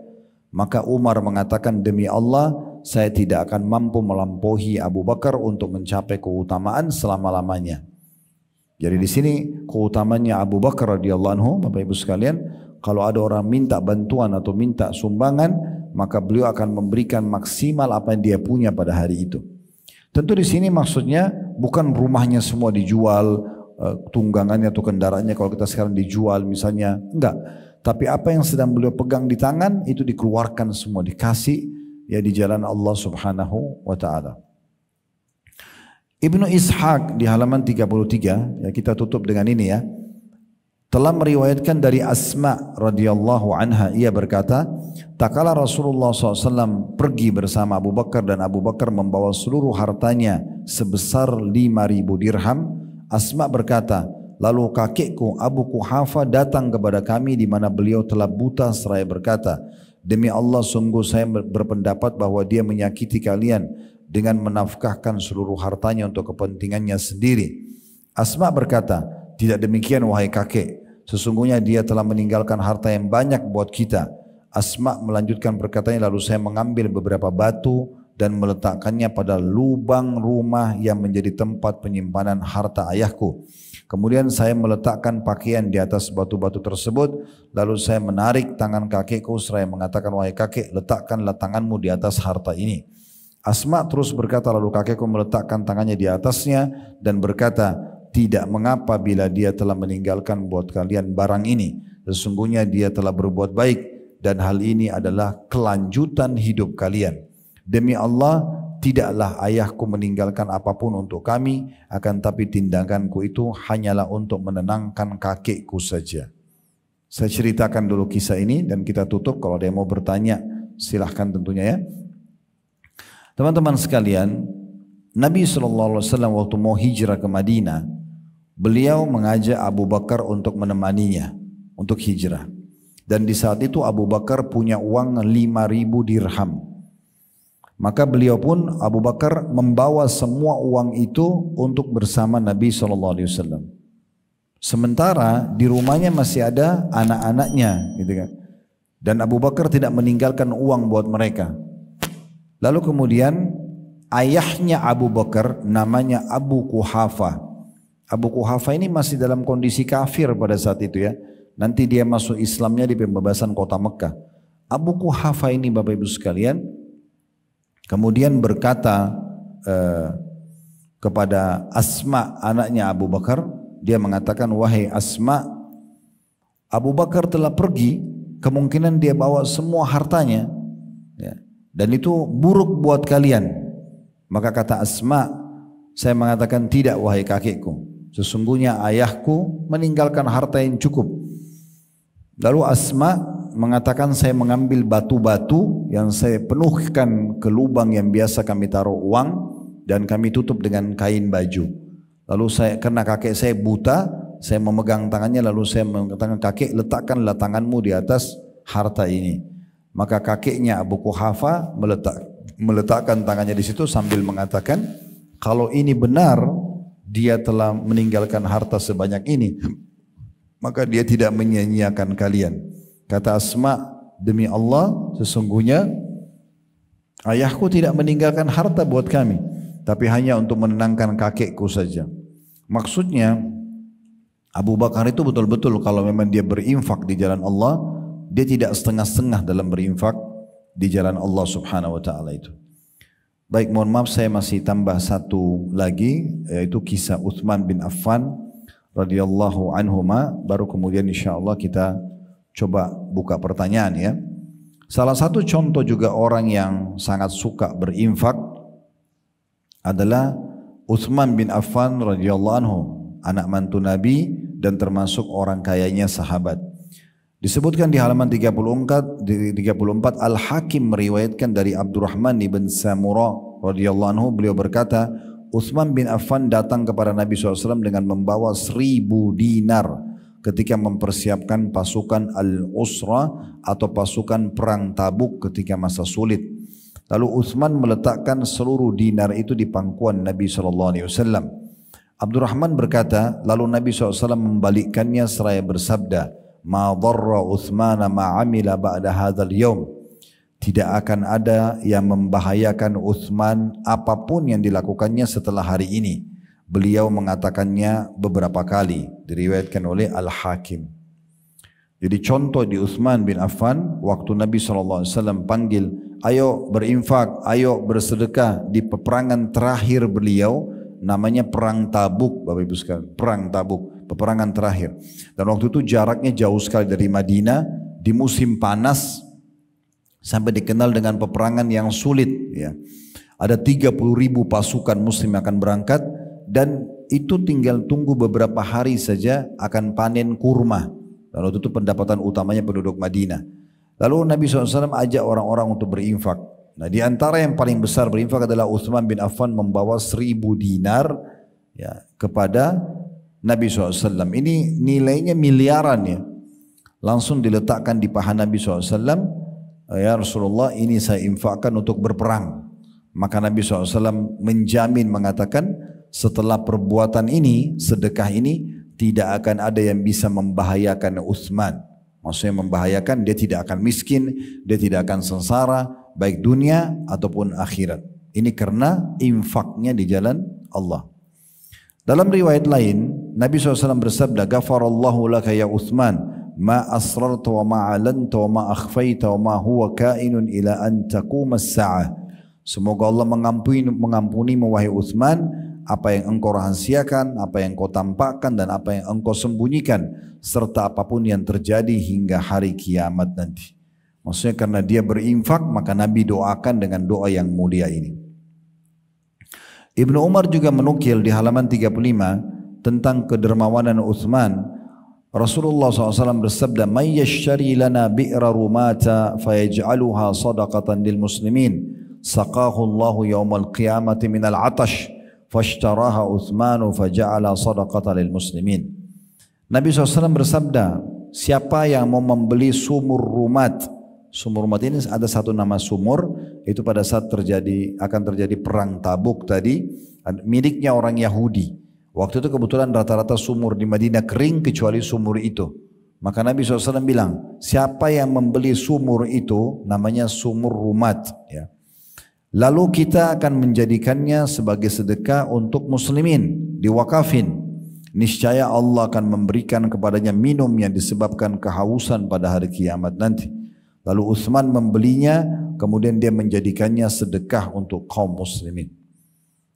Speaker 1: Maka Umar mengatakan, demi Allah, saya tidak akan mampu melampaui Abu Bakar untuk mencapai keutamaan selama-lamanya. Jadi di sini keutamanya Abu Bakar radhiyallahu anhu, Bapak Ibu sekalian, kalau ada orang minta bantuan atau minta sumbangan, maka beliau akan memberikan maksimal apa yang dia punya pada hari itu. Tentu di sini maksudnya bukan rumahnya semua dijual, tunggangannya atau kendaraannya kalau kita sekarang dijual misalnya, enggak. Tapi apa yang sedang beliau pegang di tangan itu dikeluarkan semua, dikasih ya di jalan Allah Subhanahu wa taala. Ibnu Ishaq di halaman 33, ya kita tutup dengan ini ya, telah meriwayatkan dari Asma radhiyallahu anha, ia berkata, tak kala Rasulullah SAW pergi bersama Abu Bakar dan Abu Bakar membawa seluruh hartanya sebesar 5.000 dirham. Asma berkata, lalu kakekku Abu Quhafa datang kepada kami di mana beliau telah buta seraya berkata, demi Allah sungguh saya berpendapat bahwa dia menyakiti kalian dengan menafkahkan seluruh hartanya untuk kepentingannya sendiri. Asma berkata, tidak demikian wahai kakek, sesungguhnya dia telah meninggalkan harta yang banyak buat kita. Asma melanjutkan perkataannya, lalu saya mengambil beberapa batu dan meletakkannya pada lubang rumah yang menjadi tempat penyimpanan harta ayahku. Kemudian saya meletakkan pakaian di atas batu-batu tersebut, lalu saya menarik tangan kakekku seraya mengatakan, wahai kakek, letakkanlah tanganmu di atas harta ini. Asma terus berkata, lalu kakekku meletakkan tangannya di atasnya dan berkata, tidak mengapa bila dia telah meninggalkan buat kalian barang ini. Sesungguhnya dia telah berbuat baik dan hal ini adalah kelanjutan hidup kalian. Demi Allah, tidaklah ayahku meninggalkan apapun untuk kami, akan tapi tindakanku itu hanyalah untuk menenangkan kakekku saja. Saya ceritakan dulu kisah ini dan kita tutup. Kalau ada yang mau bertanya, silahkan tentunya ya. Teman-teman sekalian, Nabi SAW waktu mau hijrah ke Madinah, beliau mengajak Abu Bakar untuk menemaninya, untuk hijrah. Dan di saat itu Abu Bakar punya uang 5.000 dirham. Maka beliau pun, Abu Bakar, membawa semua uang itu untuk bersama Nabi SAW. Sementara di rumahnya masih ada anak-anaknya, gitu kan. Dan Abu Bakar tidak meninggalkan uang buat mereka. Lalu kemudian ayahnya Abu Bakar namanya Abu Quhafa. Abu Quhafa ini masih dalam kondisi kafir pada saat itu ya. Nanti dia masuk Islamnya di pembebasan kota Mekah. Abu Quhafa ini Bapak Ibu sekalian kemudian berkata kepada Asma anaknya Abu Bakar, dia mengatakan, wahai Asma, Abu Bakar telah pergi, kemungkinan dia bawa semua hartanya, ya, dan itu buruk buat kalian. Maka kata Asma, saya mengatakan, tidak wahai kakekku, sesungguhnya ayahku meninggalkan harta yang cukup. Lalu Asma mengatakan, saya mengambil batu-batu yang saya penuhkan ke lubang yang biasa kami taruh uang dan kami tutup dengan kain baju. Lalu saya, karena kakek saya buta, saya memegang tangannya lalu saya mengatakan, kakek letakkanlah tanganmu di atas harta ini. Maka kakeknya Abu Quhafa meletakkan tangannya di situ sambil mengatakan, kalau ini benar dia telah meninggalkan harta sebanyak ini, maka dia tidak menyia-nyiakan kalian. Kata Asma, demi Allah sesungguhnya ayahku tidak meninggalkan harta buat kami, tapi hanya untuk menenangkan kakekku saja. Maksudnya Abu Bakar itu betul-betul kalau memang dia berinfak di jalan Allah, dia tidak setengah-setengah dalam berinfak di jalan Allah subhanahu wa ta'ala itu. Baik, mohon maaf saya masih tambah satu lagi, yaitu kisah Uthman bin Affan radhiyallahu anhuma, baru kemudian insyaAllah kita coba buka pertanyaan ya. Salah satu contoh juga orang yang sangat suka berinfak adalah Uthman bin Affan radhiyallahu anhu, anak mantu Nabi dan termasuk orang kayanya sahabat. Disebutkan di halaman 34 Al-Hakim meriwayatkan dari Abdurrahman bin Samurah radhiyallahu anhu, beliau berkata, Uthman bin Affan datang kepada Nabi SAW dengan membawa 1.000 dinar ketika mempersiapkan pasukan Al-Usra atau pasukan perang Tabuk ketika masa sulit. Lalu Uthman meletakkan seluruh dinar itu di pangkuan Nabi SAW. Abdurrahman berkata, lalu Nabi SAW membalikkannya seraya bersabda, ma dharra Uthmana ma amila ba'da hadzal yaum. Tidak akan ada yang membahayakan Uthman apapun yang dilakukannya setelah hari ini. Beliau mengatakannya beberapa kali, diriwayatkan oleh Al-Hakim. Jadi contoh di Uthman bin Affan, waktu Nabi SAW panggil, ayo berinfak, ayo bersedekah, di peperangan terakhir beliau, namanya Perang Tabuk, Bapak Ibu sekalian, Perang Tabuk, peperangan terakhir. Dan waktu itu jaraknya jauh sekali dari Madinah, di musim panas, sampai dikenal dengan peperangan yang sulit. Ya. Ada 30.000 pasukan muslim akan berangkat, dan itu tinggal tunggu beberapa hari saja akan panen kurma. Lalu itu pendapatan utamanya penduduk Madinah. Lalu Nabi SAW ajak orang-orang untuk berinfak. Nah, di antara yang paling besar berinfak adalah Uthman bin Affan membawa 1.000 dinar ya, kepada Nabi SAW. Ini nilainya miliaran ya. Langsung diletakkan di paha Nabi SAW. Ya Rasulullah, ini saya infakkan untuk berperang. Maka Nabi SAW menjamin mengatakan, setelah perbuatan ini, sedekah ini, tidak akan ada yang bisa membahayakan Uthman. Maksudnya membahayakan, dia tidak akan miskin, dia tidak akan sengsara, baik dunia ataupun akhirat. Ini karena infaknya di jalan Allah. Dalam riwayat lain, Nabi SAW bersabda, Ghafarallahu laka ya Uthman, ma asrarta wa ma alanta wa ma akhfaita wa ma huwa kainun ila an taquma as-sa'ah. Semoga Allah mengampuni wahai Uthman, apa yang engkau rahasiakan, apa yang engkau tampakkan, dan apa yang engkau sembunyikan, serta apapun yang terjadi hingga hari kiamat nanti. Maksudnya karena dia berinfak, maka Nabi doakan dengan doa yang mulia ini. Ibnu Umar juga menukil di halaman 35 tentang kedermawanan Uthman. Rasulullah SAW bersabda, "May yashtari lana bi'ra rumata fayaj'aluha sadaqatan lil muslimin, saqahu Allahu yawmal qiyamati minal 'atash." Fashtaraha Uthmanu faja'ala sadaqatan lil muslimin. Nabi SAW bersabda, siapa yang mau membeli sumur rumat. Sumur rumat ini ada satu nama sumur, itu pada saat akan terjadi perang Tabuk tadi, miliknya orang Yahudi. Waktu itu kebetulan rata-rata sumur di Madinah kering kecuali sumur itu. Maka Nabi SAW bilang, siapa yang membeli sumur itu namanya sumur rumat. Ya. Lalu kita akan menjadikannya sebagai sedekah untuk muslimin, diwakafin. Niscaya Allah akan memberikan kepadanya minum yang disebabkan kehausan pada hari kiamat nanti. Lalu Utsman membelinya, kemudian dia menjadikannya sedekah untuk kaum muslimin.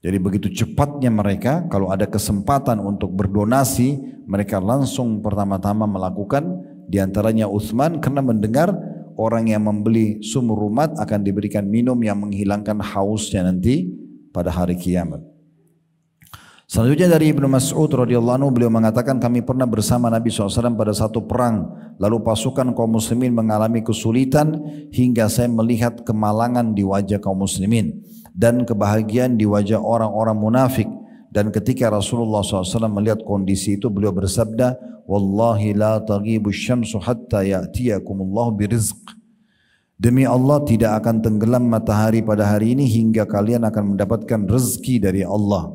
Speaker 1: Jadi begitu cepatnya mereka, kalau ada kesempatan untuk berdonasi, mereka langsung pertama-tama melakukan, diantaranya Utsman karena mendengar orang yang membeli sumur rumat akan diberikan minum yang menghilangkan hausnya nanti pada hari kiamat. Selanjutnya dari Ibnu Mas'ud radhiyallahu anhu, beliau mengatakan kami pernah bersama Nabi SAW pada satu perang, lalu pasukan kaum muslimin mengalami kesulitan hingga saya melihat kemalangan di wajah kaum muslimin dan kebahagiaan di wajah orang-orang munafik. Dan ketika Rasulullah SAW melihat kondisi itu, beliau bersabda, Wallahi la taghibu syamsu hatta ya'tiyakumullahu birizq. Demi Allah tidak akan tenggelam matahari pada hari ini hingga kalian akan mendapatkan rezeki dari Allah.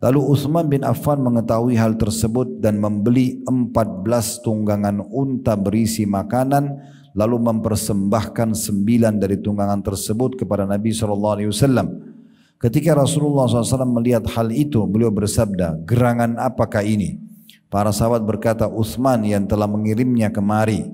Speaker 1: Lalu Utsman bin Affan mengetahui hal tersebut dan membeli 14 tunggangan unta berisi makanan, lalu mempersembahkan 9 dari tunggangan tersebut kepada Nabi SAW. Ketika Rasulullah SAW melihat hal itu, beliau bersabda, gerangan apakah ini? Para sahabat berkata, Utsman yang telah mengirimnya kemari.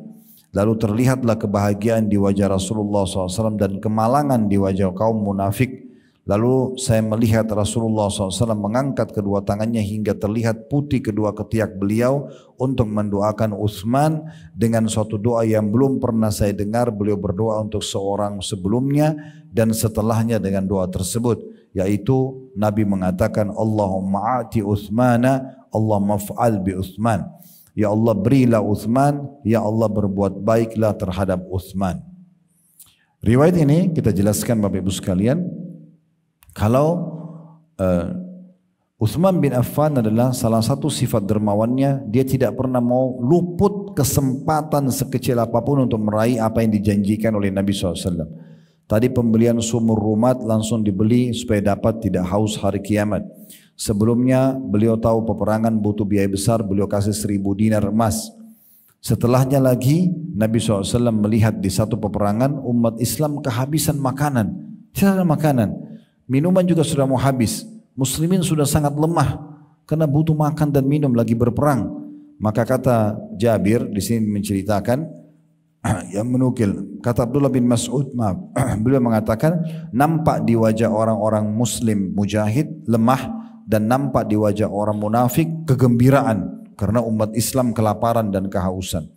Speaker 1: Lalu terlihatlah kebahagiaan di wajah Rasulullah SAW dan kemalangan di wajah kaum munafik. Lalu saya melihat Rasulullah SAW mengangkat kedua tangannya hingga terlihat putih kedua ketiak beliau untuk mendoakan Utsman dengan suatu doa yang belum pernah saya dengar beliau berdoa untuk seorang sebelumnya dan setelahnya dengan doa tersebut, yaitu Nabi mengatakan Allahumma a'ti Utsmana, Allahumma fa'al bi Utsman. Ya Allah berilah Utsman, ya Allah berbuat baiklah terhadap Utsman. Riwayat ini kita jelaskan Bapak Ibu sekalian. Kalau Utsman bin Affan adalah salah satu sifat dermawannya, dia tidak pernah mau luput kesempatan sekecil apapun untuk meraih apa yang dijanjikan oleh Nabi SAW. Tadi pembelian sumur rumat langsung dibeli supaya dapat tidak haus hari kiamat. Sebelumnya beliau tahu peperangan butuh biaya besar, beliau kasih 1000 dinar emas. Setelahnya lagi Nabi SAW melihat di satu peperangan umat Islam kehabisan makanan, tidak ada makanan. Minuman juga sudah mau habis. Muslimin sudah sangat lemah karena butuh makan dan minum lagi berperang. Maka kata Jabir di sini menceritakan yang menukil, kata Abdullah bin Mas'ud, beliau mengatakan nampak di wajah orang-orang muslim mujahid lemah dan nampak di wajah orang munafik kegembiraan karena umat Islam kelaparan dan kehausan.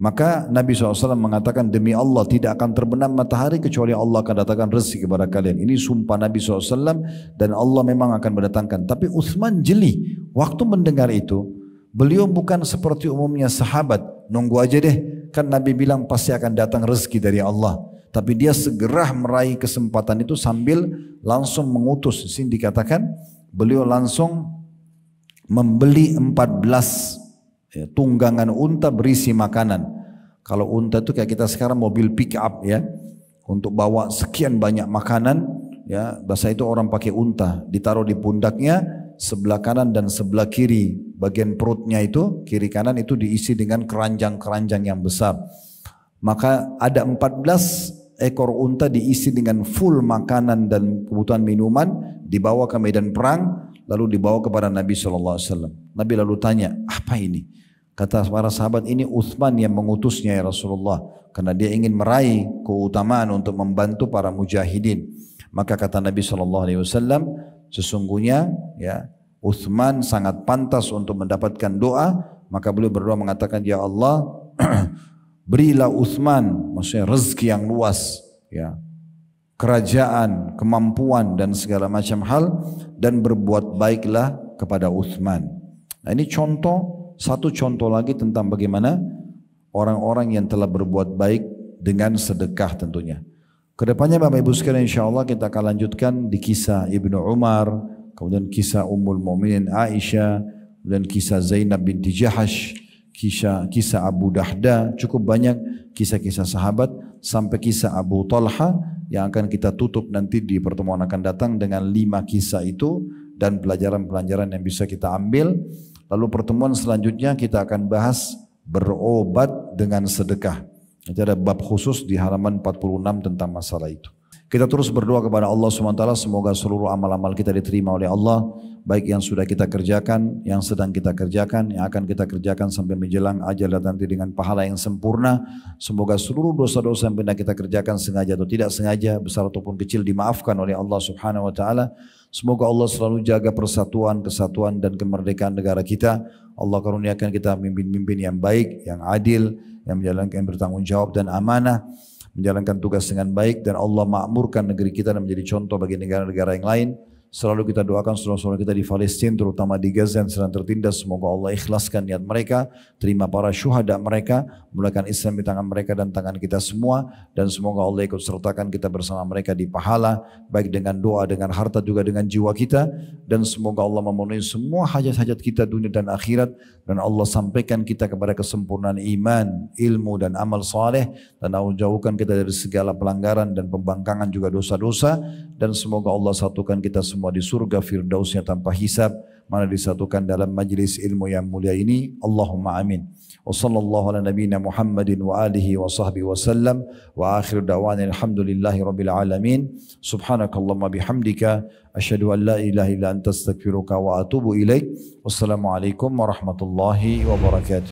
Speaker 1: Maka Nabi SAW mengatakan demi Allah tidak akan terbenam matahari kecuali Allah akan datangkan rezeki kepada kalian. Ini sumpah Nabi SAW dan Allah memang akan mendatangkan. Tapi Utsman jeli. Waktu mendengar itu, beliau bukan seperti umumnya sahabat. Nunggu aja deh. Kan Nabi bilang pasti akan datang rezeki dari Allah. Tapi dia segera meraih kesempatan itu sambil langsung mengutus. Di sini dikatakan beliau langsung membeli 14 tunggangan unta berisi makanan. Kalau unta itu kayak kita sekarang mobil pick up ya, untuk bawa sekian banyak makanan ya, bahasa itu orang pakai unta, ditaruh di pundaknya sebelah kanan dan sebelah kiri, bagian perutnya itu kiri kanan itu diisi dengan keranjang-keranjang yang besar. Maka ada 14 ekor unta diisi dengan full makanan dan kebutuhan minuman, dibawa ke medan perang, lalu dibawa kepada Nabi SAW. Nabi lalu tanya, apa ini? Kata para sahabat, ini Utsman yang mengutusnya ya Rasulullah, karena dia ingin meraih keutamaan untuk membantu para mujahidin. Maka kata Nabi SAW, sesungguhnya ya Utsman sangat pantas untuk mendapatkan doa. Maka beliau berdoa mengatakan, ya Allah berilah Utsman, maksudnya rezeki yang luas ya, kerajaan, kemampuan dan segala macam hal, dan berbuat baiklah kepada Utsman. Nah ini satu contoh lagi tentang bagaimana orang-orang yang telah berbuat baik dengan sedekah tentunya. Kedepannya Bapak Ibu sekalian insyaAllah kita akan lanjutkan di kisah Ibnu Umar, kemudian kisah Ummul Mu'minin Aisyah, dan kisah Zainab binti Jahash kisah Abu Dahda, cukup banyak kisah-kisah sahabat sampai kisah Abu Talha yang akan kita tutup nanti di pertemuan akan datang dengan 5 kisah itu dan pelajaran-pelajaran yang bisa kita ambil. Lalu pertemuan selanjutnya kita akan bahas berobat dengan sedekah. Itu ada bab khusus di halaman 46 tentang masalah itu. Kita terus berdoa kepada Allah SWT, semoga seluruh amal-amal kita diterima oleh Allah, baik yang sudah kita kerjakan, yang sedang kita kerjakan, yang akan kita kerjakan sampai menjelang ajal dan nanti dengan pahala yang sempurna. Semoga seluruh dosa-dosa yang pernah kita kerjakan sengaja atau tidak sengaja, besar ataupun kecil, dimaafkan oleh Allah Subhanahu wa taala. Semoga Allah selalu jaga persatuan, kesatuan dan kemerdekaan negara kita. Allah karuniakan kita pemimpin-pemimpin yang baik, yang adil, yang menjalankan bertanggung jawab dan amanah, menjalankan tugas dengan baik, dan Allah makmurkan negeri kita dan menjadi contoh bagi negara-negara yang lain. Selalu kita doakan saudara-saudara kita di Palestina, terutama di Gaza yang sedang tertindas. Semoga Allah ikhlaskan niat mereka, terima para syuhada mereka, mulakan Islam di tangan mereka dan tangan kita semua. Dan semoga Allah ikut sertakan kita bersama mereka di pahala, baik dengan doa, dengan harta, juga dengan jiwa kita. Dan semoga Allah memenuhi semua hajat-hajat kita dunia dan akhirat. Dan Allah sampaikan kita kepada kesempurnaan iman, ilmu dan amal saleh. Dan Allah jauhkan kita dari segala pelanggaran dan pembangkangan juga dosa-dosa. Dan semoga Allah satukan kita semua di surga firdausnya tanpa hisab, mana disatukan dalam majlis ilmu yang mulia ini. Allahumma amin. Wa sallallahu ala nabiyyina Muhammadin wa alihi wa sahbihi wa sallam. Wa akhir da'wana alhamdulillahi rabbil alamin. Subhanakallahumma bihamdika asyhadu an la ilaha illa anta astaghfiruka wa atubu ilaik. Wassalamualaikum warahmatullahi wabarakatuh.